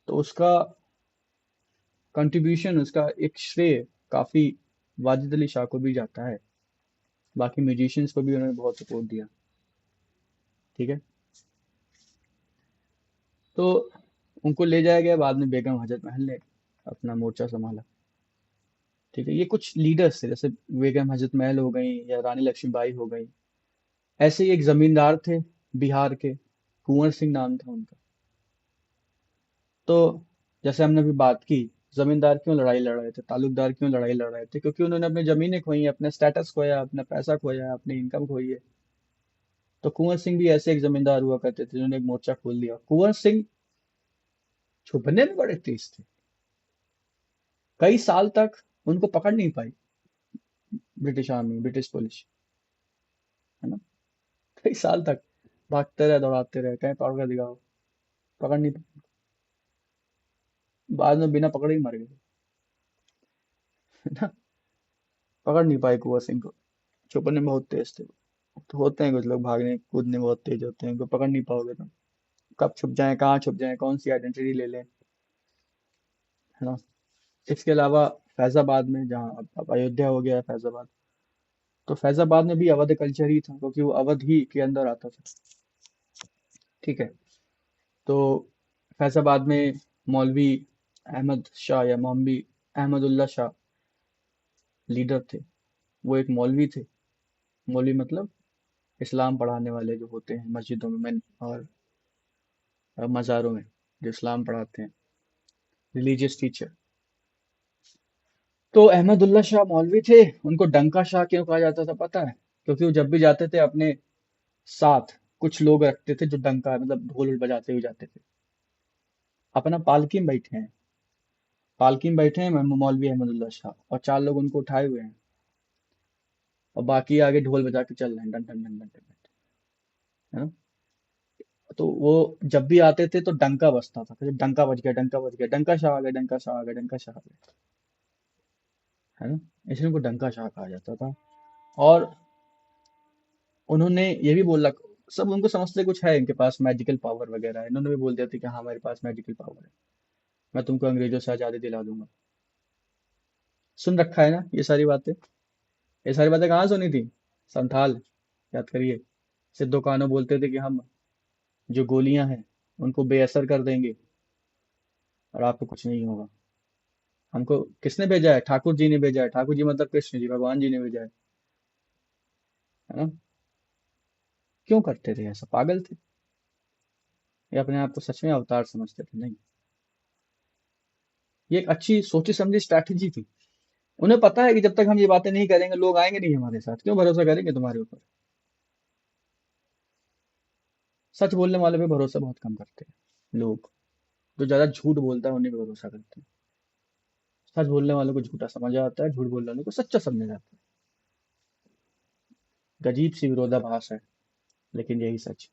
तो उसका कंट्रीब्यूशन, उसका एक श्रेय काफी वाजिद अली शाह को भी जाता है। बाकी म्यूजिशियंस को भी उन्होंने बहुत सपोर्ट दिया। ठीक है। तो उनको ले जाया गया, बाद में बेगम हजरत महल ने अपना मोर्चा संभाला। ठीक है, ये कुछ लीडर्स थे, जैसे बेगम हजरत महल हो गई या रानी लक्ष्मीबाई हो गई। ऐसे ही एक जमींदार थे बिहार के, कुंवर सिंह नाम था उनका। तो जैसे हमने अभी बात की, जमींदार क्यों लड़ाई लड़ रहे थे, तालुकदार क्यों लड़ाई लड़ रहे थे? क्योंकि उन्होंने अपनी जमीनें खोई, अपना स्टेटस खोया, अपना पैसा खोया, अपनी इनकम खोई है। तो कुंवर सिंह भी ऐसे एक जमींदार हुआ करते थे, जिन्होंने एक मोर्चा खोल दिया। कुंवर सिंह छुपने में बड़े तेज थे। कई साल तक उनको पकड़ नहीं पाई ब्रिटिश आर्मी, ब्रिटिश पुलिस, है ना। कई साल तक भागते रहे, दौड़ाते रहे, कहीं पकड़ कर दिखाओ, पकड़ नहीं पाई। बाद में बिना पकड़े ही मर गए, है ना। पकड़ नहीं पाए कुंवर सिंह को, छुपने में बहुत तेज थे। तो होते हैं कुछ लोग भागने कूदने में बहुत तेज होते हैं, उनको पकड़ नहीं पाओगे तुम। कब छुप जाए, कहाँ छुप जाए, कौन सी आइडेंटिटी ले लें, है ना। इसके अलावा फैजाबाद में, जहाँ अब अयोध्या हो गया है फैजाबाद, तो फैजाबाद में भी अवध कल्चर ही था, क्योंकि वो अवध ही के अंदर आता था। ठीक है। तो फैजाबाद में मौलवी अहमद शाह या मौलवी अहमदुल्ला शाह लीडर थे। वो एक मौलवी थे। मौलवी मतलब इस्लाम पढ़ाने वाले जो होते हैं मस्जिदों में और मज़ारों में, जो इस्लाम पढ़ाते हैं, रिलीजियस टीचर। तो अहमदुल्ला शाह मौलवी थे। उनको डंका शाह क्यों कहा जाता था पता है? क्योंकि वो जब भी जाते थे, अपने साथ कुछ लोग रखते थे जो डंका, मतलब ढोल बजाते हुए जाते थे। अपना पालकी में बैठे हैं, पालकी में बैठे हैं मौलवी अहमदुल्ला शाह, और चार लोग उनको उठाए हुए हैं, और बाकी आगे ढोल बजा के चल रहे हैं, done done done done done, है ना। तो वो जब भी आते थे तो डंका बजता था, फिर डंका बज गया, डंका बज गया, डंका शाह आ गया, डंका शाह आ गया, डंका शाह आ गया, है ना। इसलिए उनको डंका शाह कहा जाता था। और उन्होंने ये भी बोला, सब उनको समझते कुछ है, इनके पास मैजिकल पावर वगैरह है, इन्होंने भी बोल दिया था कि हाँ, हमारे पास मैजिकल पावर है, मैं तुमको अंग्रेजों से आज़ादी दिला दूंगा। सुन रखा है ना ये सारी बातें? ये सारी बातें कहाँ सुनी थी? संथाल, याद करिए। सिद्धो कान्हो बोलते थे कि हम जो गोलियां हैं उनको बेअसर कर देंगे, और आपको कुछ नहीं होगा। हमको किसने भेजा है? ठाकुर जी ने भेजा है। ठाकुर जी मतलब कृष्ण जी, भगवान जी ने भेजा है ना। क्यों करते थे ऐसा? पागल थे या अपने आप को सच में अवतार समझते थे? नहीं, ये एक अच्छी सोची समझी स्ट्रैटेजी थी। उन्हें पता है कि जब तक हम ये बातें नहीं करेंगे, लोग आएंगे नहीं हमारे साथ, क्यों भरोसा करेंगे तुम्हारे ऊपर। सच बोलने वाले पे भरोसा बहुत कम करते हैं लोग। जो ज्यादा झूठ बोलता है उन्हीं पे भरोसा करते हैं। सच बोलने वालों को झूठा समझा जाता है, झूठ बोलने वालों को सच्चा समझा जाता है। अजीब सी विरोधाभास है, लेकिन यही सच।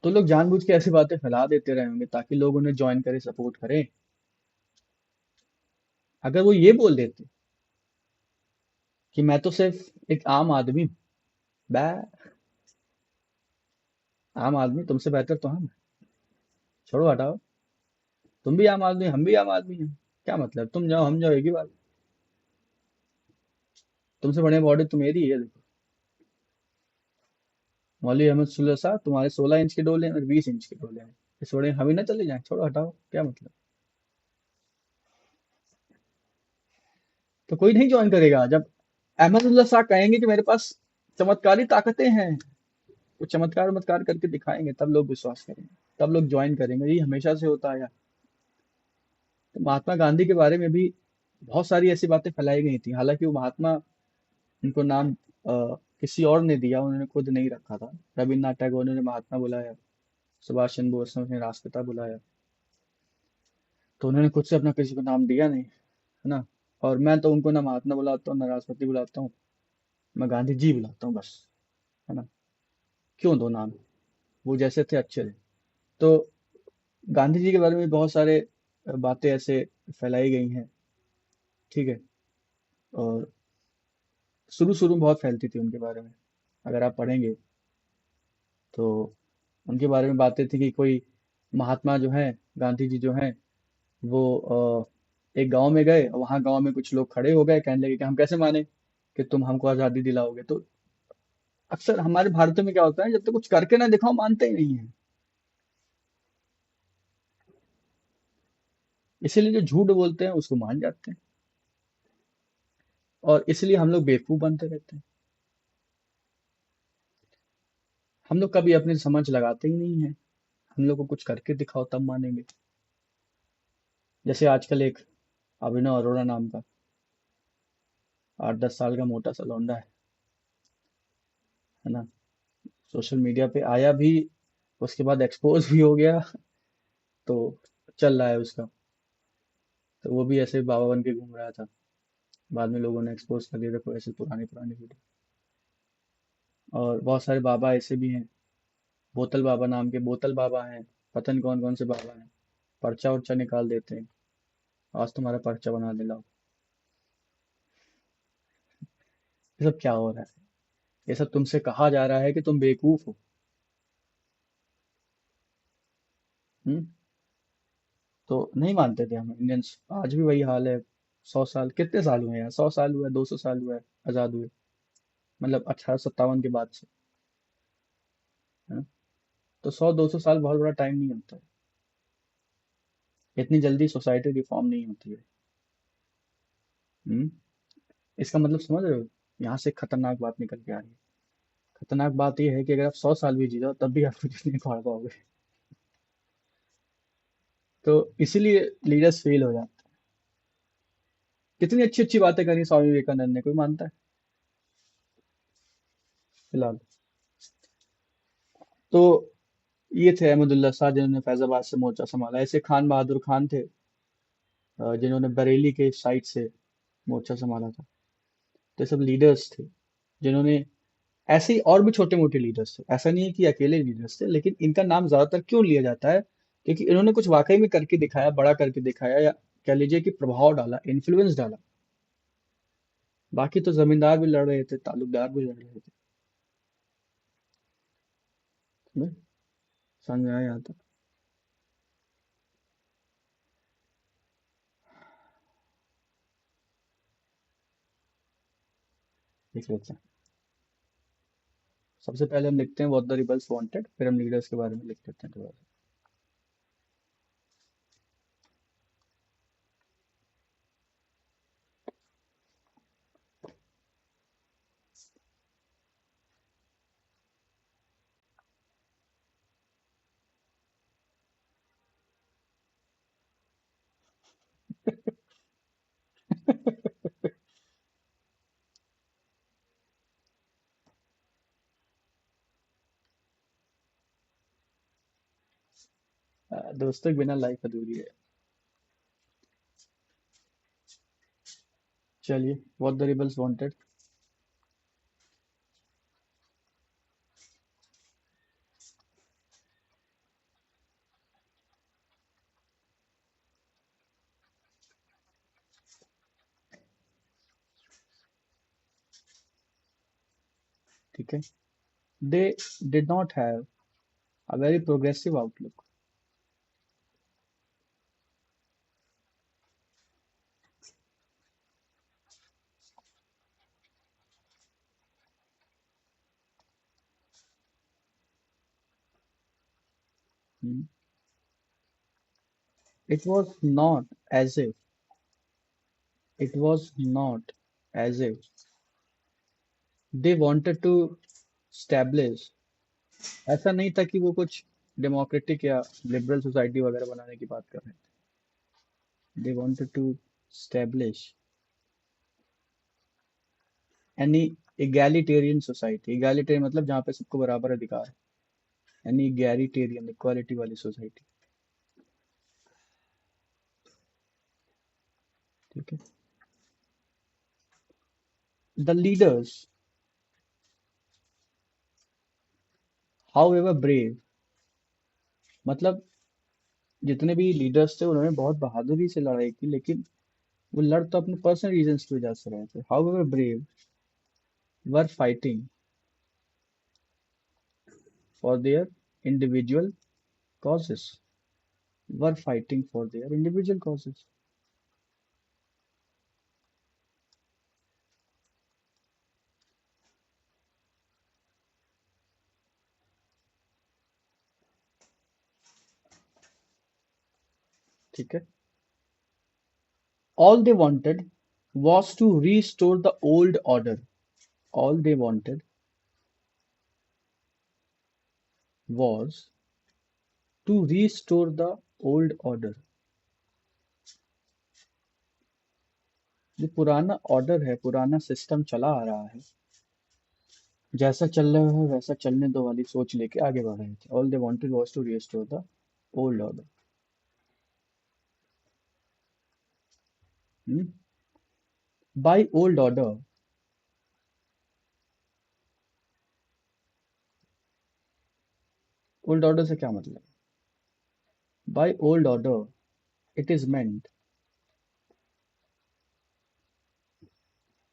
तो लोग जानबूझ के ऐसी बातें फैला देते रहे होंगे ताकि लोग उन्हें ज्वाइन करें, सपोर्ट करें। अगर वो ये बोल देते कि मैं तो सिर्फ एक आम आदमी हूं, बै आम आदमी, तुमसे बेहतर तो हम हैं। छोड़ो, हटाओ। तुम भी आम आदमी, हम भी आम आदमी हैं। क्या मतलब, तुम जाओ हम जाओ, एक ही बात। तुमसे बढ़िया बॉडी तो मेरी है, देखो। मौलवी अहमद सुल्ला साहब, तुम्हारे 16 इंच के डोले हैं, और 20 इंच के डोले हैं। इस बड़े हम ही ना चले जाएं? छोड़ो, हटाओ, क्या मतलब। तो कोई नहीं ज्वाइन करेगा जब अहमदुल्ला साहब कहेंगे कि मेरे पास चमत्कारी ताकतें हैं, वो चमत्कार चमत्कार करके दिखाएंगे, तब लोग विश्वास करेंगे, तब लोग ज्वाइन करेंगे। ये हमेशा से होता आया। तो महात्मा गांधी के बारे में भी बहुत सारी ऐसी बातें फैलाई गई थी, हालांकि वो महात्मा, उनको नाम किसी और ने दिया, उन्होंने खुद नहीं रखा था। रविन्द्रनाथ टैगोर ने महात्मा बुलाया, सुभाष चंद्र बोस ने उन्हें राष्ट्रपिता बुलाया, तो उन्होंने खुद से अपना किसी को नाम दिया नहीं, है ना। और मैं तो उनको ना महात्मा बुलाता हूँ, ना राष्ट्रपति बुलाता हूँ, मैं गांधी जी बुलाता हूँ बस, है ना। क्यों दो नाम, वो जैसे थे अच्छे थे। तो गांधी जी के बारे में बहुत सारे बातें ऐसे फैलाई गई हैं, ठीक है। और शुरू शुरू में बहुत फैलती थी उनके बारे में, अगर आप पढ़ेंगे तो उनके बारे में बातें थी कि कोई महात्मा जो है, गांधी जी जो हैं, वो एक गांव में गए, और वहां गांव में कुछ लोग खड़े हो गए, कहने लगे कि हम कैसे माने कि तुम हमको आजादी दिलाओगे। तो अक्सर हमारे भारत में क्या होता है, जब तक कुछ करके ना दिखाओ मानते ही नहीं है। इसीलिए जो झूठ बोलते हैं उसको मान जाते हैं, और इसलिए हम लोग बेवकूफ बनते रहते हैं। हम लोग कभी अपनी समझ लगाते ही नहीं है, हम लोग को कुछ करके दिखाओ तब मानेंगे। जैसे आजकल एक अभिनव अरोड़ा नाम का 8-10 साल का मोटा सा लौंडा है ना, सोशल मीडिया पे आया भी, उसके बाद एक्सपोज भी हो गया, तो चल रहा है उसका। तो वो भी ऐसे बाबा बन के घूम रहा था, बाद में लोगों ने एक्सपोज कर दिया, देखो ऐसे पुराने पुराने वीडियो। और बहुत सारे बाबा ऐसे भी हैं, बोतल बाबा नाम के बोतल बाबा हैं, पता नहीं कौन कौन से बाबा हैं, पर्चा उर्चा निकाल देते हैं, आज तुम्हारा पर्चा बना दे लाओ। ये सब क्या हो रहा है? ये सब तुमसे कहा जा रहा है कि तुम बेवकूफ हो। हम्म। तो नहीं मानते थे हम इंडियंस, आज भी वही हाल है। 100 साल, कितने साल हुए हैं? 100 साल हुआ है, 200 साल हुआ है आजाद हुए, मतलब 1857 के बाद से, है ना। तो 100-200 साल बहुत बड़ा टाइम नहीं होता है, इतनी जल्दी सोसाइटी रिफॉर्म नहीं होती है। हम्म। इसका मतलब समझ रहे हो, यहाँ से खतरनाक बात निकल के आ रही है। खतरनाक बात यह है कि अगर आप 100 साल भी जी जाओ तब भी आप कुछ नहीं पढ़ पाओगे। तो इसीलिए लीडर्स फेल हो जाते हैं। कितनी अच्छी अच्छी बातें करी स्वामी विवेकानंद ने, कोई मानता है फिलहाल? तो ये थे अहमदुल्ला शाह, जिन्होंने फैजाबाद से मोर्चा संभाला। ऐसे खान बहादुर खान थे, जिन्होंने बरेली के साइड से मोर्चा संभाला था। तो ये सब लीडर्स थे जिन्होंने, ऐसे ही और भी छोटे मोटे लीडर्स थे, ऐसा नहीं है कि अकेले लीडर्स थे, लेकिन इनका नाम ज्यादातर क्यों लिया जाता है, क्योंकि इन्होंने कुछ वाकई में करके दिखाया, बड़ा करके दिखाया, या कह लीजिए कि प्रभाव डाला, इन्फ्लुएंस डाला। बाकी तो जमींदार भी लड़ रहे थे, तालुकदार भी लड़ रहे थे। समझ समझ में आया यहाँ तक? देख लेते हैं। सबसे पहले हम लिखते हैं व्हाट द रिबल्स वांटेड, फिर हम लीडर्स के बारे में लिख लेते हैं थोड़ा सा। दोस्तों के बिना लाइफ अधूरी है। चलिए, व्हाट द रिबल्स वांटेड। ठीक है। They did not have a very progressive outlook. It was not as if, it was not as if they wanted to establish ऐसा नहीं था कि वो कुछ डेमोक्रेटिक या लिबरल सोसाइटी वगैरह बनाने की बात कर रहे थे। They wanted to establish any egalitarian society. Egalitarian मतलब जहाँ पे सबको बराबर अधिकार है, एनी एगैलिटेरियन इक्वालिटी वाली सोसाइटी। ठीक है। The leaders however brave, मतलब जितने भी लीडर्स थे उन्होंने बहुत बहादुरी से लड़ाई की, लेकिन वो लड़ तो अपने पर्सनल रीजंस की वजह से रहे थे। How ever brave were fighting for their individual causes, were fighting for their individual causes। ठीक है। All they wanted was to restore the old order। All they wanted was to restore the old order। जो पुराना ऑर्डर है, पुराना सिस्टम चला आ रहा है, जैसा चल रहा है वैसा चलने दो वाली सोच लेके आगे बढ़ रहे थे। All they wanted was to restore the old order. By old order, old order से क्या मतलब? By old order it is meant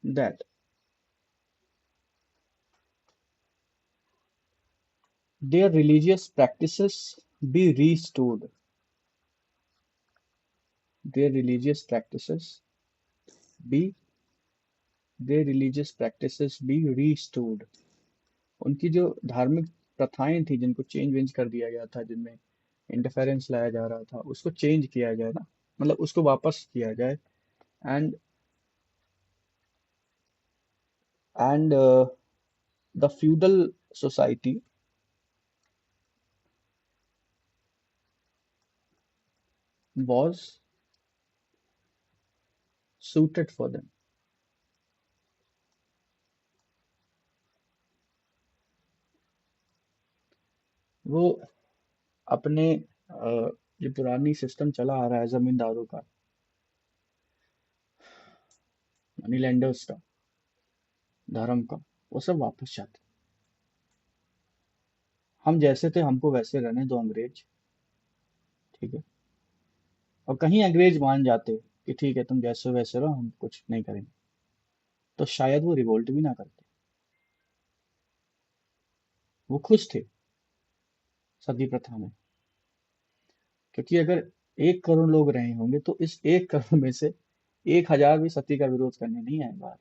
that their religious practices be restored। their religious practices be their religious practices be restored। उनकी जो धार्मिक प्रथाएं थी जिनको चेंज वेंज कर दिया गया था, जिनमें इंटरफेरेंस लाया जा रहा था, उसको चेंज किया जाए ना, मतलब उसको वापस किया जाए। And and the feudal society was suited for them। वो अपने जो पुरानी सिस्टम चला आ रहा है जमींदारों का, मनी लैंडर्स का, धर्म का, वो सब वापस चाहते। हम जैसे थे हमको वैसे रहने दो अंग्रेज। ठीक है। और कहीं अंग्रेज मान जाते कि ठीक है तुम जैसे हो वैसे रहो, हम कुछ नहीं करेंगे, तो शायद वो रिवोल्ट भी ना करते। वो खुश थे सती प्रथा में, क्योंकि अगर 1 करोड़ लोग रहे होंगे तो इस 1 करोड़ में से 1,000 भी सती का विरोध करने नहीं आए बाहर।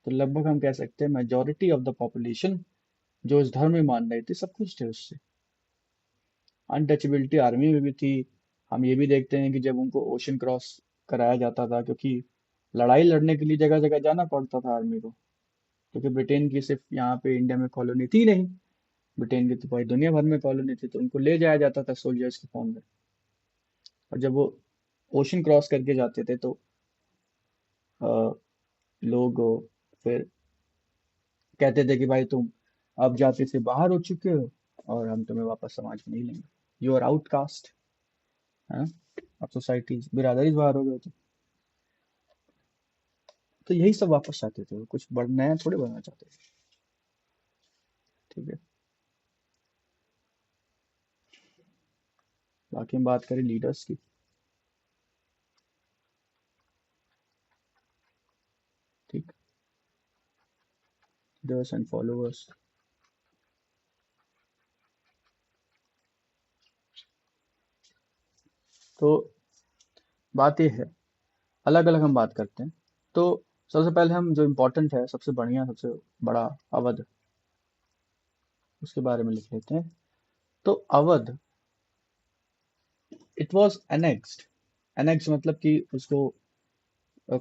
तो लगभग हम कह सकते हैं मेजोरिटी ऑफ द पॉपुलेशन जो इस धर्म में मान रहे थे सब खुश थे उससे। अनटचेबिलिटी आर्मी में भी थी। हम ये भी देखते हैं कि जब उनको ओशन क्रॉस कराया जाता था, क्योंकि लड़ाई लड़ने के लिए जगह जगह जाना पड़ता था आर्मी को, क्योंकि ब्रिटेन की सिर्फ यहाँ पे इंडिया में कॉलोनी थी नहीं, ब्रिटेन की तो पूरी दुनिया भर में कॉलोनी थी, तो उनको ले जाया जाता था सोल्जर्स के फॉर्म में। और जब वो ओशन क्रॉस करके जाते थे तो अ, लोग फिर कहते थे कि भाई तुम अब जाति से बाहर हो चुके हो और हम तुम्हें वापस समाज में नहीं लेंगे, यू आर आउटकास्ट है। अब सोसाइटी बिरादरी से बाहर हो गए थे। तो यही सब वापस चाहते थे, वो कुछ नया थोड़े बनना चाहते थे। ठीक है। बाकी हम बात करें लीडर्स की। ठीक। Leaders and followers. तो बात ये है, अलग अलग हम बात करते हैं। तो सबसे पहले हम जो इम्पोर्टेंट है, सबसे बढ़िया, सबसे बड़ा अवध, उसके बारे में लिख लेते हैं। तो Awadh, it was annexed. Annex मतलब कि उसको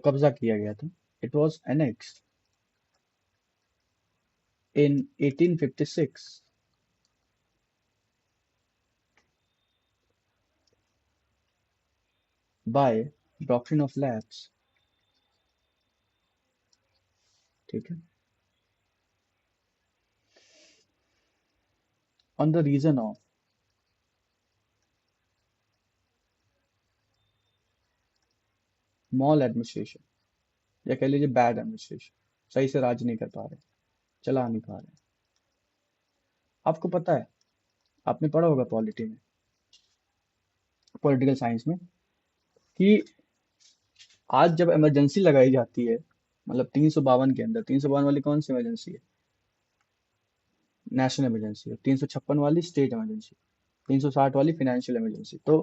कब्जा किया गया था। It was annexed in 1856 by doctrine of lapse, ठीक है, on the reason of mall administration, या कह लीजिए बैड एडमिनिस्ट्रेशन, सही से राज नहीं कर पा रहे, चला नहीं पा रहे। आपको पता है, आपने पढ़ा होगा पॉलिटी में, पॉलिटिकल साइंस में, कि आज जब इमरजेंसी लगाई जाती है, मतलब 352 के अंदर, 352 वाली कौन सी इमरजेंसी है? नेशनल इमरजेंसी है। 356 वाली स्टेट इमरजेंसी, 360 वाली फाइनेंशियल इमरजेंसी। तो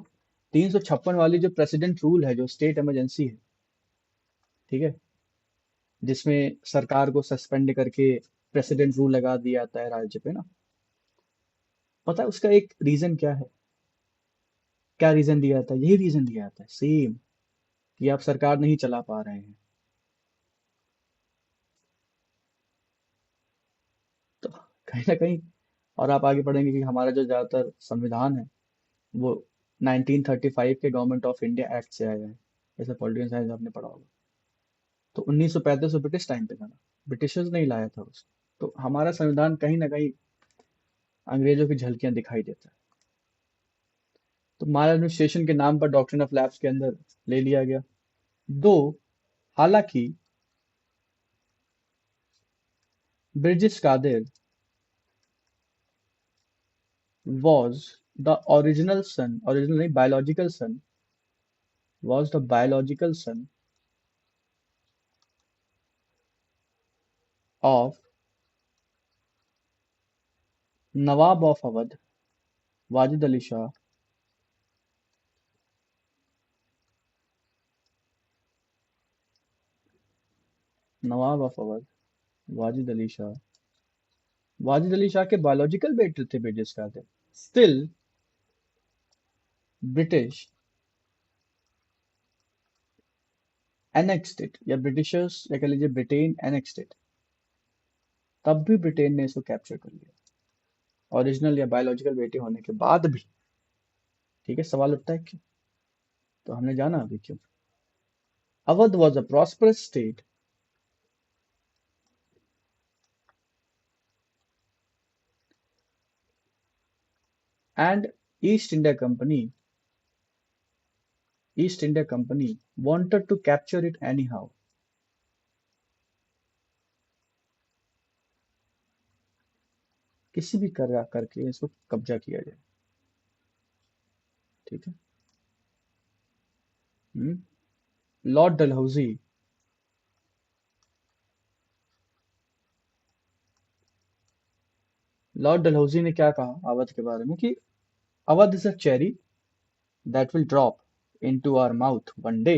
356 वाली जो प्रेसिडेंट रूल है, जो स्टेट इमरजेंसी है, ठीक है, जिसमें सरकार को सस्पेंड करके प्रेसिडेंट रूल लगा दिया जाता है राज्य पे ना, पता है उसका एक रीजन क्या है? क्या रीजन दिया जाता है? यही रीजन दिया जाता है सेम, कि आप सरकार नहीं चला पा रहे हैं। तो कहीं ना कहीं, और आप आगे पढ़ेंगे कि हमारा जो ज्यादातर संविधान है वो 1935 के गवर्नमेंट ऑफ इंडिया एक्ट से आया है। जैसे पॉलिटिकल साइंस आपने पढ़ा होगा। तो 1935 वो ब्रिटिश टाइम पे था ना, ब्रिटिशर्स ने ही लाया था उसको। तो हमारा संविधान कहीं ना कहीं अंग्रेजों की झलकियां दिखाई देता है। तो माल एडमिनिस्ट्रेशन के नाम पर डॉक्ट्रिन ऑफ लैप्स के अंदर ले लिया गया। दो, हालांकि British Qadir was the original son, originally biological son, was the biological son of Nawab of Awadh, Wajid Ali Shah, Nawab of Awadh, Wajid Ali Shah. Wajid Ali Shah के बायोलॉजिकल बेटे थे ब्रिटिश का थे। स्टिल ब्रिटिश एनेक्स्ड इट, या ब्रिटिशर्स, या कह लीजिए ब्रिटेन एनेक्स्ड इट, तब भी ब्रिटेन ने इसको कैप्चर कर लिया, ओरिजिनल या बायोलॉजिकल बेटे होने के बाद भी। ठीक है, सवाल उठता है क्यों? तो हमने जाना अभी क्यों। Awadh was a prosperous state and East India Company East India Company wanted to capture it anyhow. किसी भी करके इसको कब्जा किया जाए। ठीक है। लॉर्ड डलहौजी, लॉर्ड डलहौजी ने क्या कहा अवध के बारे में, कि Awadh is a cherry that will drop into our mouth one day.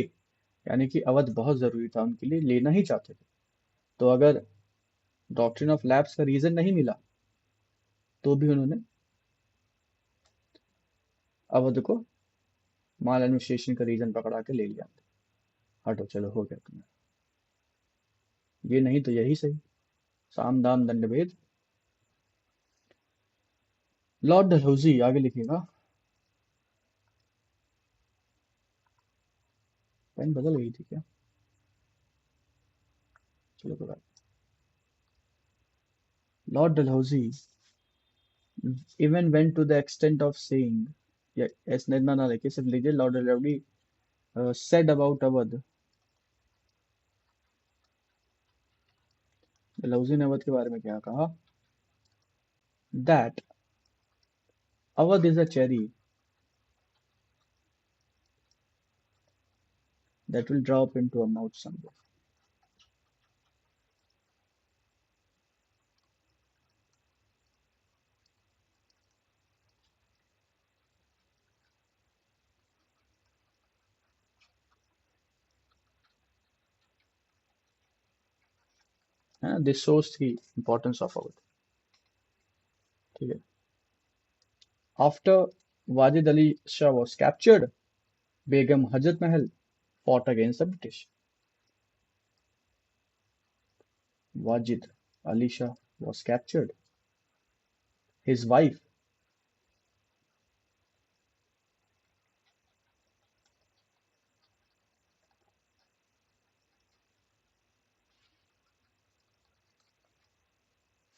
यानी कि अवध बहुत जरूरी था उनके लिए, लेना ही चाहते थे। तो अगर डॉक्ट्रिन ऑफ लैप्स का रीजन नहीं मिला, तो भी उन्होंने अवध को माल एडमिनिस्ट्रेशन का रीजन पकड़ा के ले लिया। हटो, चलो हो गया तुम्हें, ये नहीं तो यही सही, साम दाम दंड भेद। लॉर्ड डलहौजी, आगे लिखिएगा। पेन बदल गई थी क्या? चलो कोई बात। Lord Dalhousie even went to the extent of saying, या ऐसे ना लिखिए, सिर्फ लीजिए Lord Dalhousie said about Awadh. Dalhousie ने अवध के बारे में क्या कहा? that Awadh is a cherry that will drop into a mouth someday. है ना, this shows the importance of Awadh. ठीक है। after Wajid Ali Shah was captured, Begum Hazrat Mahal fought against the British। Wajid Ali Shah was captured. His wife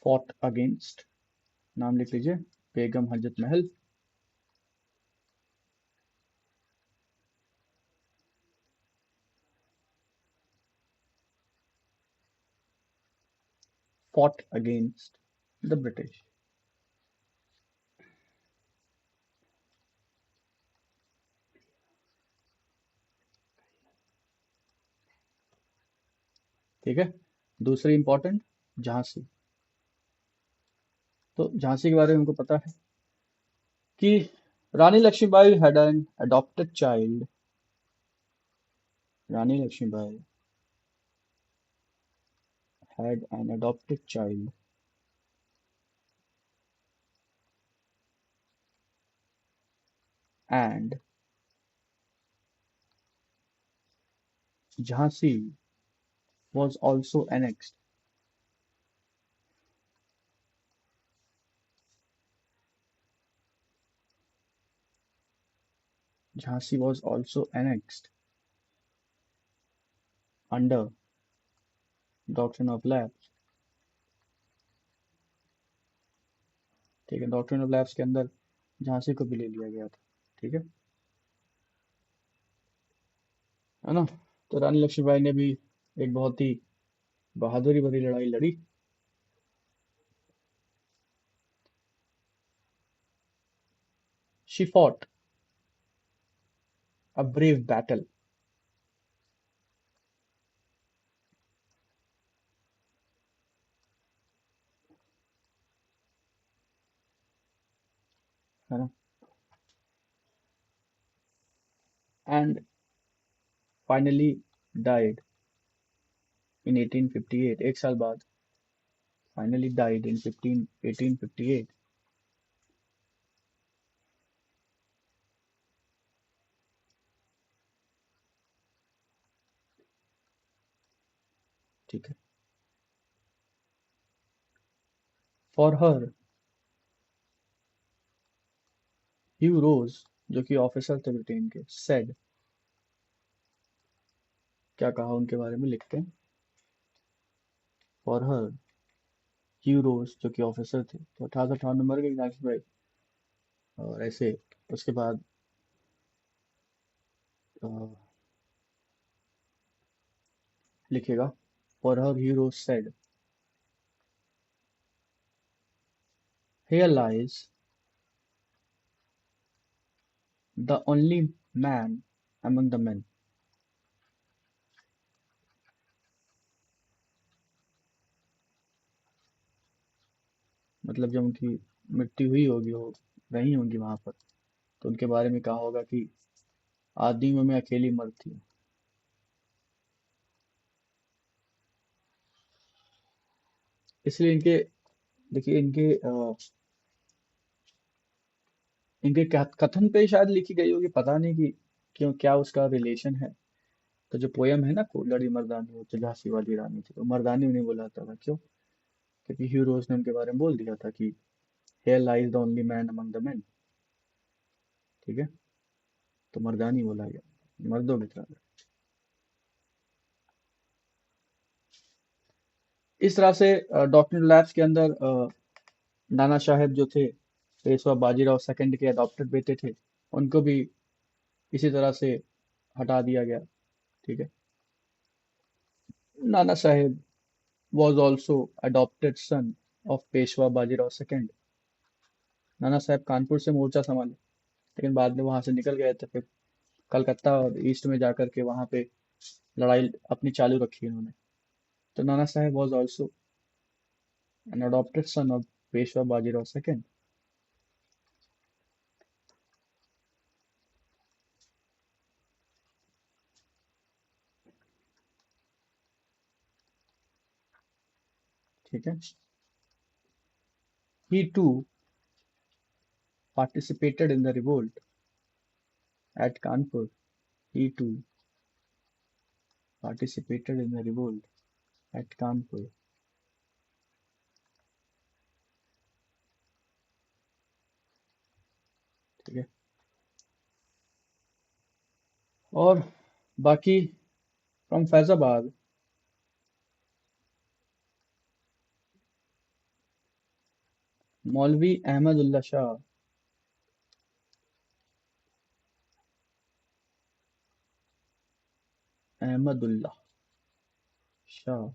fought against, नाम लिख लीजिए, Begum Hazrat Mahal, fought against the British. ठीक है। दूसरी इंपॉर्टेंट, झांसी। तो झांसी के बारे में हमको पता है कि रानी Lakshmibai had an adopted child. Rani Lakshmibai had an adopted child and Jhansi was also annexed. Jhansi was also annexed under Doctrine of Lapse. ठीक है, डॉक्ट्रिन ऑफ लैप्स के अंदर झांसी को भी ले लिया गया था। ठीक है ना। तो रानी लक्ष्मीबाई ने भी एक बहुत ही बहादुरी भरी लड़ाई लड़ी। She fought a brave battle, है ना, एंड फाइनली डाइड इन 1858, एक साल बाद फाइनली डाइड इन 1858। ठीक है। फॉर हर ह्यू रोज, जो कि ऑफिसर थे ब्रिटेन के, सेड, क्या कहा उनके बारे में लिखते हैं। फॉर हर ह्यू रोज, जो कि ऑफिसर थे, तो 1858 में मर गई लक्ष्मीबाई। और ऐसे उसके बाद अ, लिखेगा, for her Hugh Rose said, here lies the only man among the men। मतलब जब उनकी मृत्यु हुई होगी, वो रही होंगी वहां पर, तो उनके बारे में कहा होगा कि आदमियों में अकेली मर्द थी। इसलिए इनके, देखिए इनके इनके कथन पे शायद लिखी गई होगी, पता नहीं कि क्यों, क्या उसका रिलेशन है। तो जो पोयम है ना, को लड़ी मर्दानी वो तो झांसी वाली रानी थी, तो मर्दानी उन्हें बुलाता था, क्यों? क्योंकि हीरोज ने उनके बारे में बोल दिया था कि here lies the only man among the men। ठीक है, तो मर्दानी बोला गया, मर्दों की तरह। इस तरह से डॉक्टर लैब्स के अंदर नाना साहेब जो थे, पेशवा बाजीराव सेकंड के अडॉप्टेड बेटे थे, उनको भी इसी तरह से हटा दिया गया। ठीक है। Nana Saheb was also adopted son of Peshwa Bajirao second. नाना साहब कानपुर से मोर्चा संभाले, लेकिन बाद में वहां से निकल गए थे, फिर कलकत्ता और ईस्ट में जाकर के वहां पे लड़ाई अपनी चालू रखी उन्होंने। तो नाना साहब was also an adopted son of Peshwa Bajirao second. ठीक है। he too participated in the revolt at Kanpur। he too participated in the revolt at Kanpur। ठीक है। और बाकी फ्रॉम फैजाबाद, मौलवी अहमदुल्ला शाह। अहमदुल्ला शाह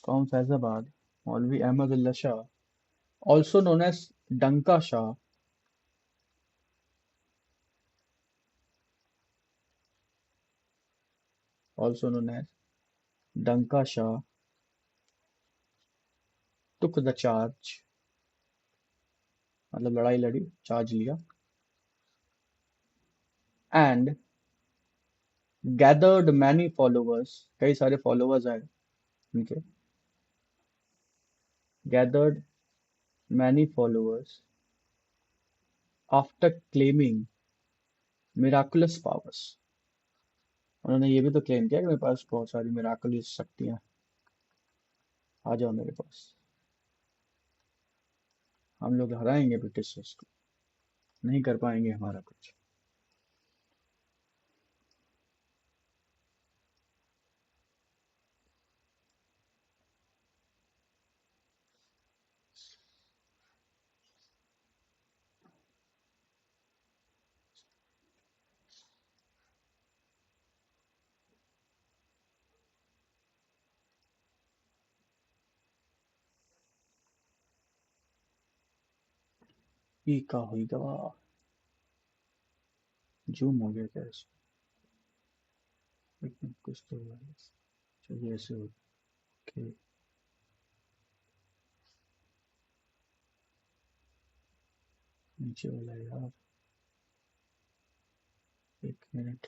फ्रॉम फैजाबाद, मौलवी Ahmadullah Shah, also known as डंका शाह, also known as डंका शाह, took the charge, मतलब लड़ाई लड़ी, चार्ज लिया, and gathered many followers, कई सारे followers आए उनके, gathered many followers after claiming miraculous powers। उन्होंने ये भी तो क्लेम किया कि मेरे पास बहुत सारी मिराकुलस शक्तियां, आ जाओ मेरे पास, हम लोग हराएंगे ब्रिटिशर्स को, नहीं कर पाएंगे हमारा कुछ। ई का हुई गवा, जूम हो गया क्या इसमें? लेकिन कुछ तो हुआ है। चलिए ऐसे हो के नीचे वाला यार, एक मिनट,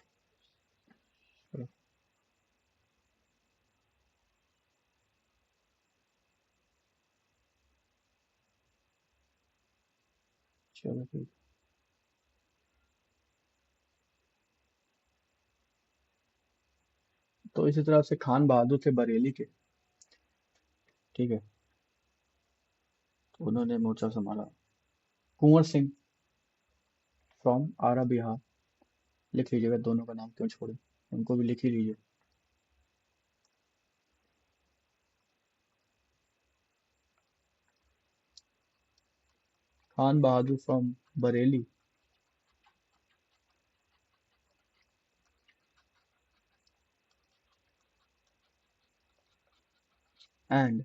चलो चलो फिर। तो इसी तरह से खान बहादुर थे बरेली के, ठीक है, तो उन्होंने मोर्चा संभाला। कुंवर सिंह फ्रॉम आरा बिहार, लिख लीजिएगा, दोनों का नाम क्यों छोड़े, उनको भी लिख ही लीजिए। Khan Bahadur from Bareilly and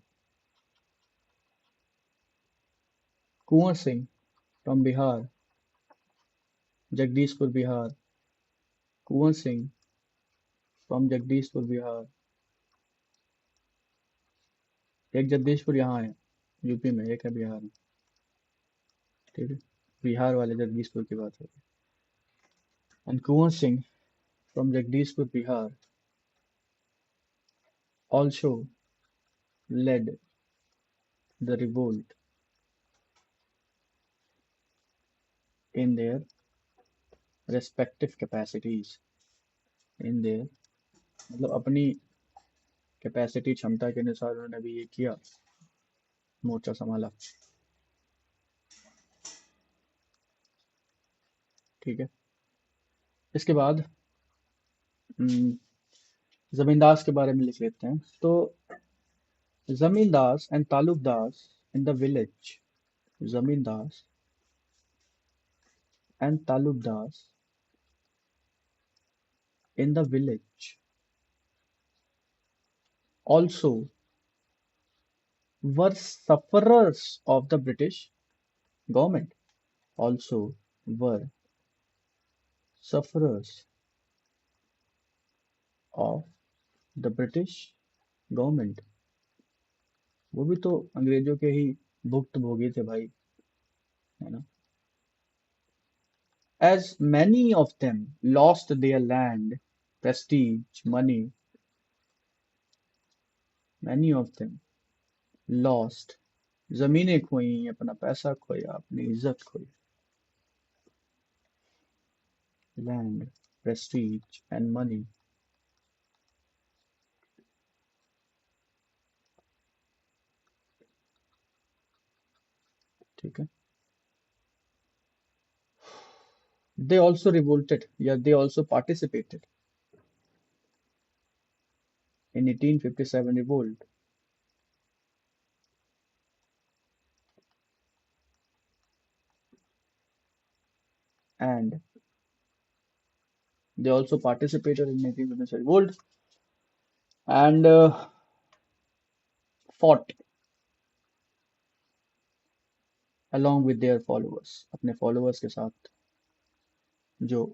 Kunwar Singh from Bihar, Jagdishpur Bihar, Kunwar Singh from Jagdishpur Bihar, एक जगदीशपुर यहाँ है यूपी में, एक है बिहार में, ठीक है, बिहार वाले जगदीशपुर की बात है। And Kunwar Singh from Jagdishpur Bihar also led the revolt in their respective capacities, in their मतलब अपनी कैपेसिटी, क्षमता के अनुसार उन्होंने भी ये किया, मोर्चा संभाला, ठीक है। इसके बाद जमींदास के बारे में लिख लेते हैं। तो zamindars and taluqdars in the village, zamindars and taluqdars in the village also were sufferers of the British government, also were sufferers of the British government। वो भी तो अंग्रेजों के ही भुक्तभोगी थे भाई, है ना। As many of them lost their land, prestige, money, many of them lost, जमीनें खोई, अपना पैसा खोया, अपनी इज्जत खोई, land, prestige and money, ठीक है। They also revolted, yeah, they also participated in 1857 revolt. And they also participated in 1857 revolt and fought along with their followers, अपने followers के साथ, जो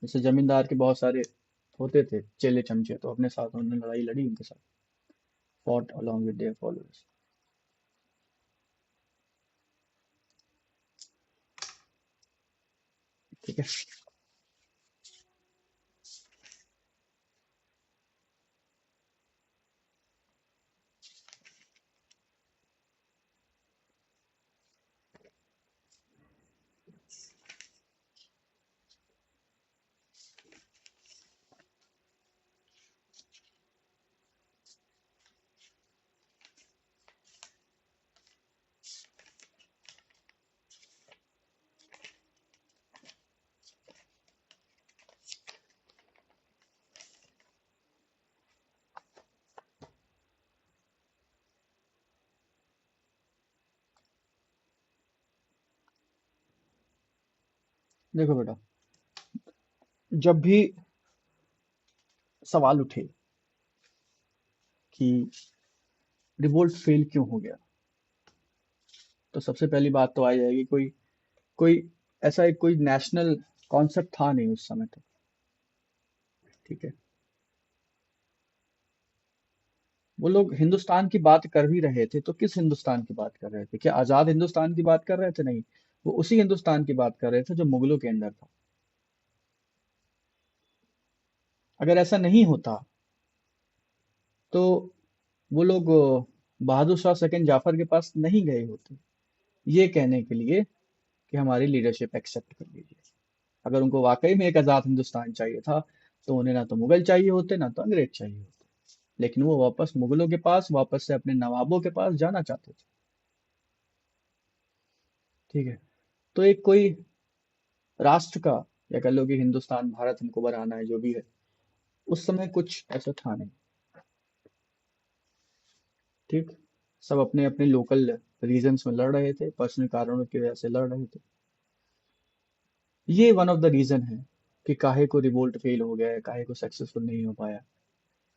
जैसे जमींदार के बहुत सारे होते थे चेले चमचे, तो अपने साथ उन्होंने लड़ाई लड़ी उनके साथ, fought along with their followers. ठीक है। देखो बेटा, जब भी सवाल उठे कि रिवोल्ट फेल क्यों हो गया, तो सबसे पहली बात तो आ जाएगी, कोई कोई ऐसा एक कोई नेशनल कॉन्सेप्ट था नहीं उस समय तक। ठीक है। वो लोग हिंदुस्तान की बात कर भी रहे थे तो किस हिंदुस्तान की बात कर रहे थे? क्या आजाद हिंदुस्तान की बात कर रहे थे? नहीं, वो उसी हिंदुस्तान की बात कर रहे थे जो मुगलों के अंदर था। अगर ऐसा नहीं होता तो वो लोग बहादुर शाह सेकंड जाफर के पास नहीं गए होते ये कहने के लिए कि हमारी लीडरशिप एक्सेप्ट कर लीजिए। अगर उनको वाकई में एक आजाद हिंदुस्तान चाहिए था तो उन्हें ना तो मुगल चाहिए होते ना तो अंग्रेज चाहिए होते, लेकिन वो वापस मुगलों के पास, वापस से अपने नवाबों के पास जाना चाहते थे। ठीक है। तो एक कोई राष्ट्र का, या कह लो कि हिंदुस्तान भारत हमको बनाना है, जो भी है, उस समय कुछ ऐसा था नहीं। ठीक। सब अपने अपने लोकल रीजन्स में लड़ रहे थे, पर्सनल कारणों की वजह से लड़ रहे थे। ये वन ऑफ द रीजन है कि काहे को रिवोल्ट फेल हो गया है, काहे को सक्सेसफुल नहीं हो पाया।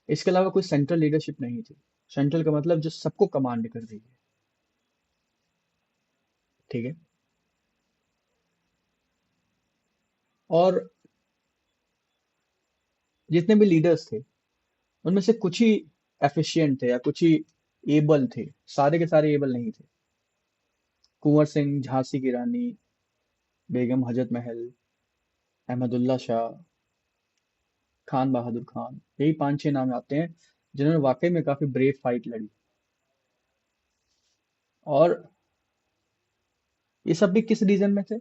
इसके अलावा कोई सेंट्रल लीडरशिप नहीं थी। सेंट्रल का मतलब जो सबको कमांड कर रही है। ठीक है। और जितने भी लीडर्स थे उनमें से कुछ ही एफिशिएंट थे या कुछ ही एबल थे, सारे के सारे एबल नहीं थे। कुंवर सिंह, झांसी की रानी, बेगम हजरत महल, अहमदुल्ला शाह, खान बहादुर खान, यही पांच छह नाम आते हैं जिन्होंने वाकई में काफी ब्रेव फाइट लड़ी। और ये सब भी किस रीजन में थे?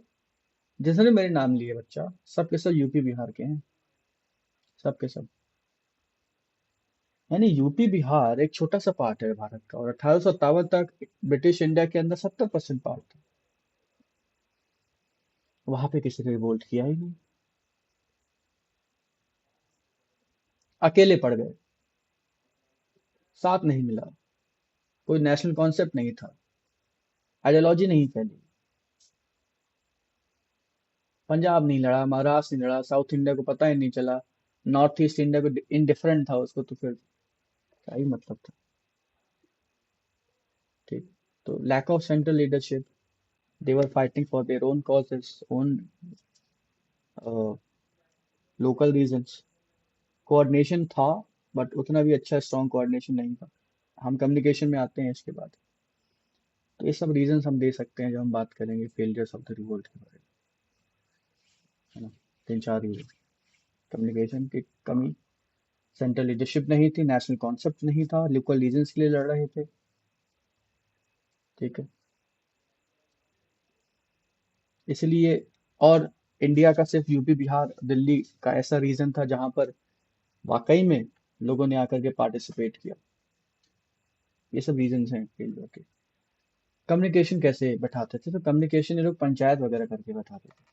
जिसने मेरे नाम लिए बच्चा, सब के सब यूपी बिहार के हैं, सब के सब। यानी यूपी बिहार एक छोटा सा पार्ट है भारत का, और 1857 तक ब्रिटिश इंडिया के अंदर 70% पार्ट था। वहां पे किसी ने रिवोल्ट किया ही नहीं, अकेले पड़ गए, साथ नहीं मिला, कोई नेशनल कॉन्सेप्ट नहीं था, आइडियोलॉजी नहीं फैली। पंजाब नहीं लड़ा, महाराष्ट्र नहीं लड़ा, साउथ इंडिया को पता ही नहीं चला, नॉर्थ ईस्ट इंडिया को इनडिफरेंट था उसको, तो फिर क्या ही मतलब था। ठीक। तो lack of central leadership, they were fighting for their own causes, own local reasons. Coordination था बट उतना भी अच्छा स्ट्रॉन्ग कोऑर्डिनेशन नहीं था। हम कम्युनिकेशन में आते हैं इसके बाद। तो ये सब रीजंस हम दे सकते हैं जब हम बात करेंगे फेलियर्स ऑफ द रिवोल्ट के बारे में, है ना। तीन चार रीजन: कम्युनिकेशन की कमी, सेंट्रल लीडरशिप नहीं थी, नेशनल कॉन्सेप्ट नहीं था, लोकल रीजंस के लिए लड़ रहे थे। ठीक है। इसलिए, और इंडिया का सिर्फ यूपी बिहार दिल्ली का ऐसा रीजन था जहां पर वाकई में लोगों ने आकर के पार्टिसिपेट किया। ये सब रीजंस हैं फेलियर के। कम्युनिकेशन कैसे बैठाते थे? तो कम्युनिकेशन ये लोग पंचायत वगैरह करके बैठाते थे।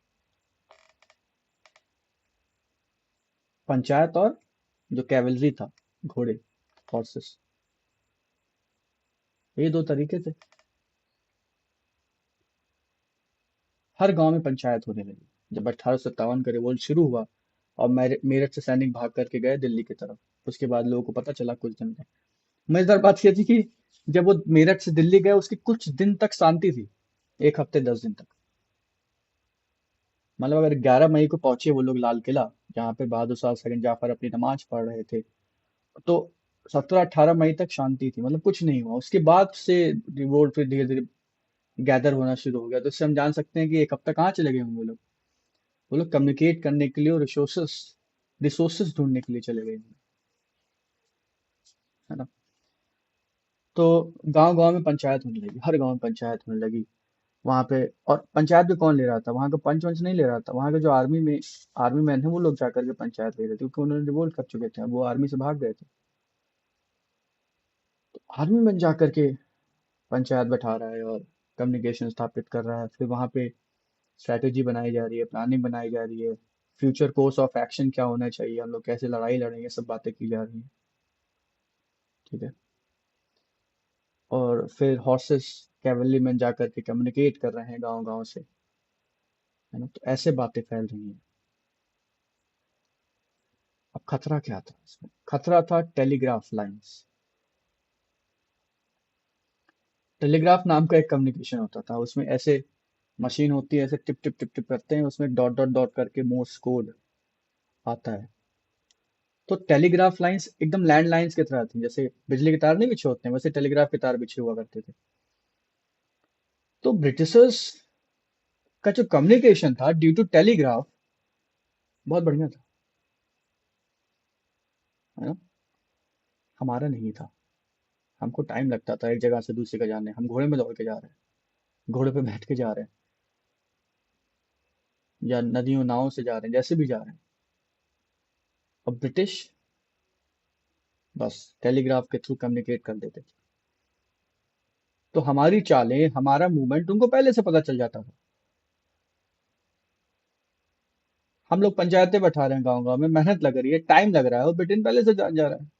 पंचायत और जो कैवलरी था, घोड़े, हॉर्सेस, ये दो तरीके थे। हर गांव में पंचायत होने लगी जब 1857 का रिवोल्ट शुरू हुआ और मेरठ से सैनिक भाग करके गए दिल्ली की तरफ। उसके बाद लोगों को पता चला कुछ दिन में। मजेदार बात यह थी कि जब वो मेरठ से दिल्ली गए उसके कुछ दिन तक शांति थी, 1 हफ्ते 10 दिन तक। मतलब अगर 11 मई को पहुंचे वो लोग लाल किला, जहाँ पे बहादुर शाह सेकंड जाफर अपनी नमाज पढ़ रहे थे, तो 17-18 मई तक शांति थी, मतलब कुछ नहीं हुआ। उसके बाद से रिवोल्ट फिर धीरे धीरे गैदर होना शुरू हो गया। तो इससे हम जान सकते हैं कि 1 हफ्ता कहाँ चले गए होंगे वो लोग। वो लोग कम्युनिकेट करने के लिए और रिसोर्सेस रिसोर्सेस ढूंढने के लिए चले गए होंगे, है ना। तो गांव गांव में पंचायत होने लगी, हर गांव में पंचायत होने लगी। वहां पे, और पंचायत भी कौन ले रहा था? वहां का पंच वंच नहीं ले रहा था, वहां के जो आर्मी मैन है वो लोग जाकर के पंचायत ले रहे थे, क्योंकि उन्होंने रिवोल्ट कर चुके थे, वो आर्मी से भाग गए थे। आर्मी मैन जाकर के पंचायत बैठा रहा है और कम्युनिकेशन स्थापित कर रहा है। फिर वहां पे स्ट्रैटेजी बनाई जा रही है, प्लानिंग बनाई जा रही है, फ्यूचर कोर्स ऑफ एक्शन क्या होना चाहिए, हम लोग कैसे लड़ाई लड़ेंगे, सब बातें की जा रही हैं। ठीक है। और फिर हॉर्सेस, कैवलरी मैन जाकर के कम्युनिकेट कर रहे हैं गांव गांव से, है ना। तो ऐसे बातें फैल रही हैं। अब खतरा क्या था इसमें? खतरा था टेलीग्राफ लाइंस। टेलीग्राफ नाम का एक कम्युनिकेशन होता था, उसमें ऐसे मशीन होती है, ऐसे टिप टिप टिप टिप करते हैं, उसमें डॉट डॉट डॉट करके मोर्स कोड आता है। तो टेलीग्राफ लाइंस एकदम लैंड लाइंस की तरह थी, जैसे बिजली के तार नहीं बिछे होते हैं वैसे टेलीग्राफ के तार बिछे हुआ करते थे। तो ब्रिटिशर्स का जो कम्युनिकेशन था ड्यू टू टेलीग्राफ बहुत बढ़िया था, है ना। हमारा नहीं था। हमको टाइम लगता था एक जगह से दूसरी जगह जाने, हम घोड़े में दौड़ के जा रहे हैं, घोड़े पे बैठ के जा रहे हैं, या नदियों नावों से जा रहे हैं, जैसे भी जा रहे हैं। अब ब्रिटिश बस टेलीग्राफ के थ्रू कम्युनिकेट कर देते थे। तो हमारी चालें, हमारा मूवमेंट उनको पहले से पता चल जाता था। हम लोग पंचायतें बैठा रहे हैं गांव गांव में, मेहनत लग रही है, टाइम लग रहा है, और ब्रिटेन पहले से जान जा रहा है।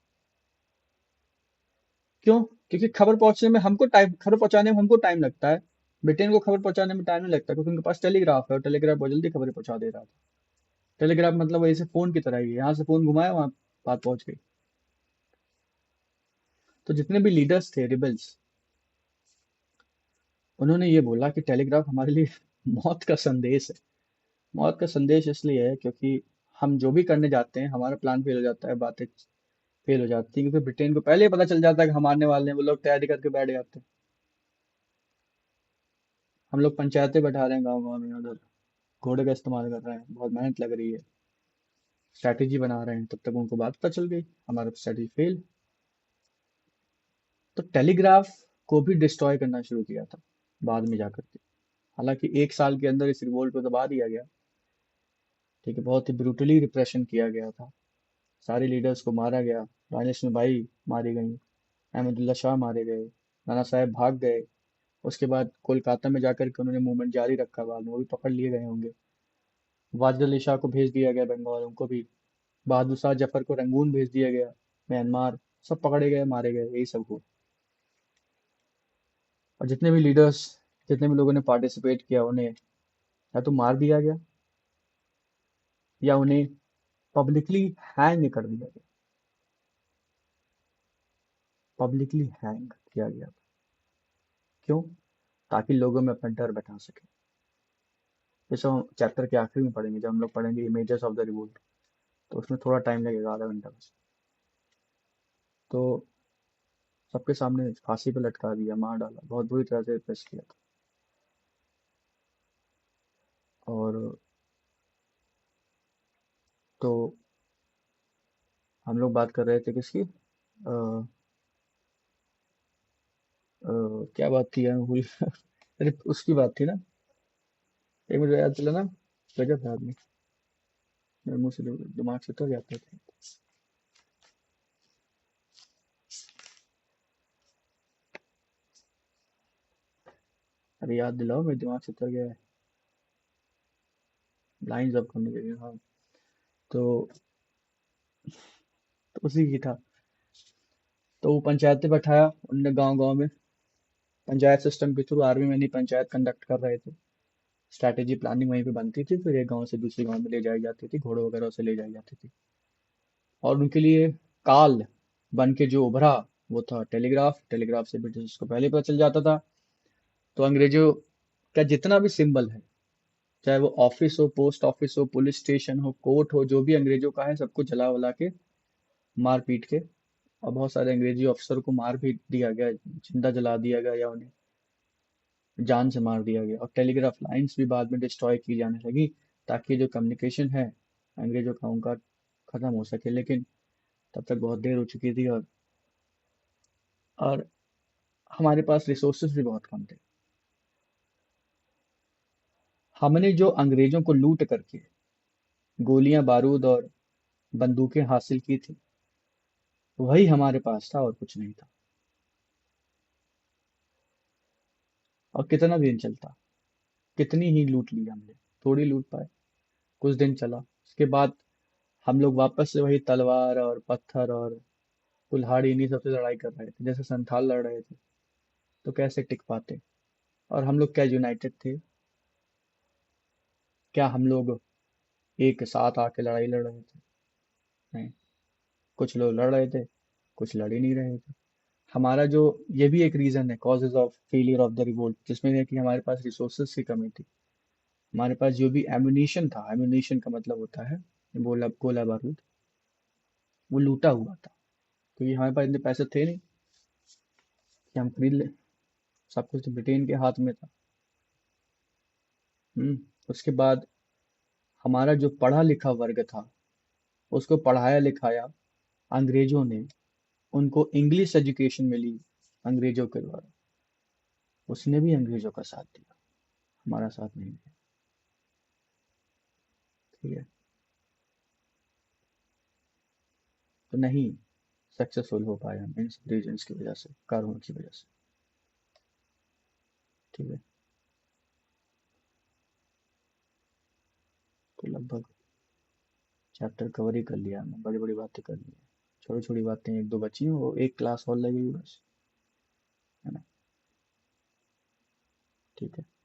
क्यों? क्योंकि खबर पहुंचाने में हमको टाइम लगता है। ब्रिटेन को खबर पहुंचाने में टाइम नहीं लगता, क्योंकि उनके पास टेलीग्राफ है, और टेलीग्राफ बहुत जल्दी खबरें पहुंचा दे रहा था। टेलीग्राफ मतलब वैसे फोन की तरह ही है, यहाँ से फोन घुमाया वहां बात पहुंच गई। तो जितने भी लीडर्स थे रिबल्स, उन्होंने ये बोला कि टेलीग्राफ हमारे लिए मौत का संदेश है। मौत का संदेश इसलिए है क्योंकि हम जो भी करने जाते हैं हमारा प्लान फेल हो जाता है, बातें फेल हो जाती है, क्योंकि ब्रिटेन को पहले ही पता चल जाता है कि हम आने वाले हैं, वो लोग तैयारी करके बैठ जाते हैं। हम लोग पंचायतें बैठा रहे हैं गाँव गाँव में, उधर घोड़े का इस्तेमाल कर रहे हैं, बहुत मेहनत लग रही है, स्ट्रैटेजी बना रहे हैं, तब तक उनको बात पता चल गई, हमारा स्ट्रैटेजी फेल। तो टेलीग्राफ को भी डिस्ट्रॉय करना शुरू किया था बाद में जाकर के। हालांकि 1 साल के अंदर इस रिवोल्ट को दबा दिया गया। ठीक है, बहुत ही ब्रूटली रिप्रेशन किया गया था, सारे लीडर्स को मारा गया, रानी लक्ष्मीबाई मारी गई, अहमदुल्ला शाह मारे गए, नाना साहब भाग गए। उसके बाद कोलकाता में जाकर के उन्होंने मूवमेंट जारी रखा, बाद में वो भी पकड़ लिए गए होंगे। वाजिद अली शाह को भेज दिया गया बंगाल, उनको भी। बहादुर शाह जफर को रंगून भेज दिया गया, म्यांमार। सब पकड़े गए, मारे गए, यही सब हुआ। और जितने भी लीडर्स, जितने भी लोगों ने पार्टिसिपेट किया, उन्हें या तो मार दिया गया, या उन्हें पब्लिकली हैंग कर दिया गया। पब्लिकली हैंग किया गया। क्यों? ताकि लोगों में अपना डर बैठा सके। जैसे हम चैप्टर के आखिरी में पढ़ेंगे, जब हम लोग पढ़ेंगे इमेजेस ऑफ द रिवोल्ट, तो उसमें थोड़ा टाइम लगेगा, आधा घंटा बस। तो सबके सामने फांसी पे लटका दिया, मार डाला, बहुत बुरी तरह से रिप्रेस किया था। और तो हम लोग बात कर रहे थे किसकी? क्या बात थी यार, मैं भूल गया। अरे उसकी बात थी ना, एक मिनट याद दिलाना। गजब है आदमी, मेरे मुंह से दिमाग से तो जाता था। अरे याद दिलाओ, मेरे दिमाग से उतर गया है। लाइन जब करने लगे, हाँ। तो, तो उसी की था। तो वो पंचायतें बैठाया उनने गांव गांव में। पंचायत सिस्टम के थ्रू आर्मी में नहीं, पंचायत कंडक्ट कर रहे थे। स्ट्रैटेजी प्लानिंग वहीं पे बनती थी, फिर एक गांव से दूसरे गांव में ले जाई जाती थी, घोड़े वगैरह से ले जाई जाती थी। और उनके लिए काल बन के जो उभरा, वो था टेलीग्राफ। टेलीग्राफ से ब्रिटिश को पहले पता चल जाता था। तो अंग्रेजों का जितना भी सिंबल है, चाहे वो ऑफिस हो, पोस्ट ऑफिस हो, पुलिस स्टेशन हो, कोर्ट हो, जो भी अंग्रेजों का है, सबको जला वला के, मार पीट के। और बहुत सारे अंग्रेजी अफसर को मार भी दिया गया, जिंदा जला दिया गया या उन्हें जान से मार दिया गया। और टेलीग्राफ लाइंस भी बाद में डिस्ट्रॉय की जाने लगी, ताकि जो कम्युनिकेशन है अंग्रेजों का, उनका खत्म हो सके। लेकिन तब तक बहुत देर हो चुकी थी। और हमारे पास रिसोर्सेज भी बहुत कम थे। हमने जो अंग्रेजों को लूट करके गोलियां बारूद और बंदूकें हासिल की थी, वही हमारे पास था और कुछ नहीं था। और कितना दिन चलता, कितनी ही लूट ली हमने, थोड़ी लूट पाए। कुछ दिन चला, उसके बाद हम लोग वापस से वही तलवार और पत्थर और कुल्हाड़ी इन्हीं सबसे लड़ाई कर रहे थे, जैसे संथाल लड़ रहे थे। तो कैसे टिक पाते? और हम लोग क्या यूनाइटेड थे? क्या हम लोग एक साथ आके लड़ाई लड़ रहे थे? नहीं। कुछ लोग लड़ रहे थे, कुछ लड़ ही नहीं रहे थे। हमारा जो, ये भी एक रीजन है, causes of failure of the revolt, जिसमें है कि हमारे पास रिसोर्सेज की कमी थी। हमारे पास जो भी एम्युनिशन था, एम्युनिशन का मतलब होता है गोला, गोला बारूद, वो लूटा हुआ था। क्योंकि हमारे पास इतने पैसे थे नहीं कि हम खरीद ले। सब कुछ तो ब्रिटेन के हाथ में था। उसके बाद हमारा जो पढ़ा लिखा वर्ग था, उसको पढ़ाया लिखाया अंग्रेजों ने। उनको इंग्लिश एजुकेशन मिली अंग्रेजों के द्वारा। उसने भी अंग्रेजों का साथ दिया, हमारा साथ नहीं दिया। ठीक है। तो नहीं सक्सेसफुल हो पाए हम इन सब रीजन्स की वजह से, कारणों की वजह से। ठीक है। तो लगभग चैप्टर कवर ही कर लिया हमने, बड़ी बड़ी बातें कर ली हैं। छोटी छोटी बातें एक दो बची हैं, वो एक क्लास और लगेगी बस। है ना? ठीक है।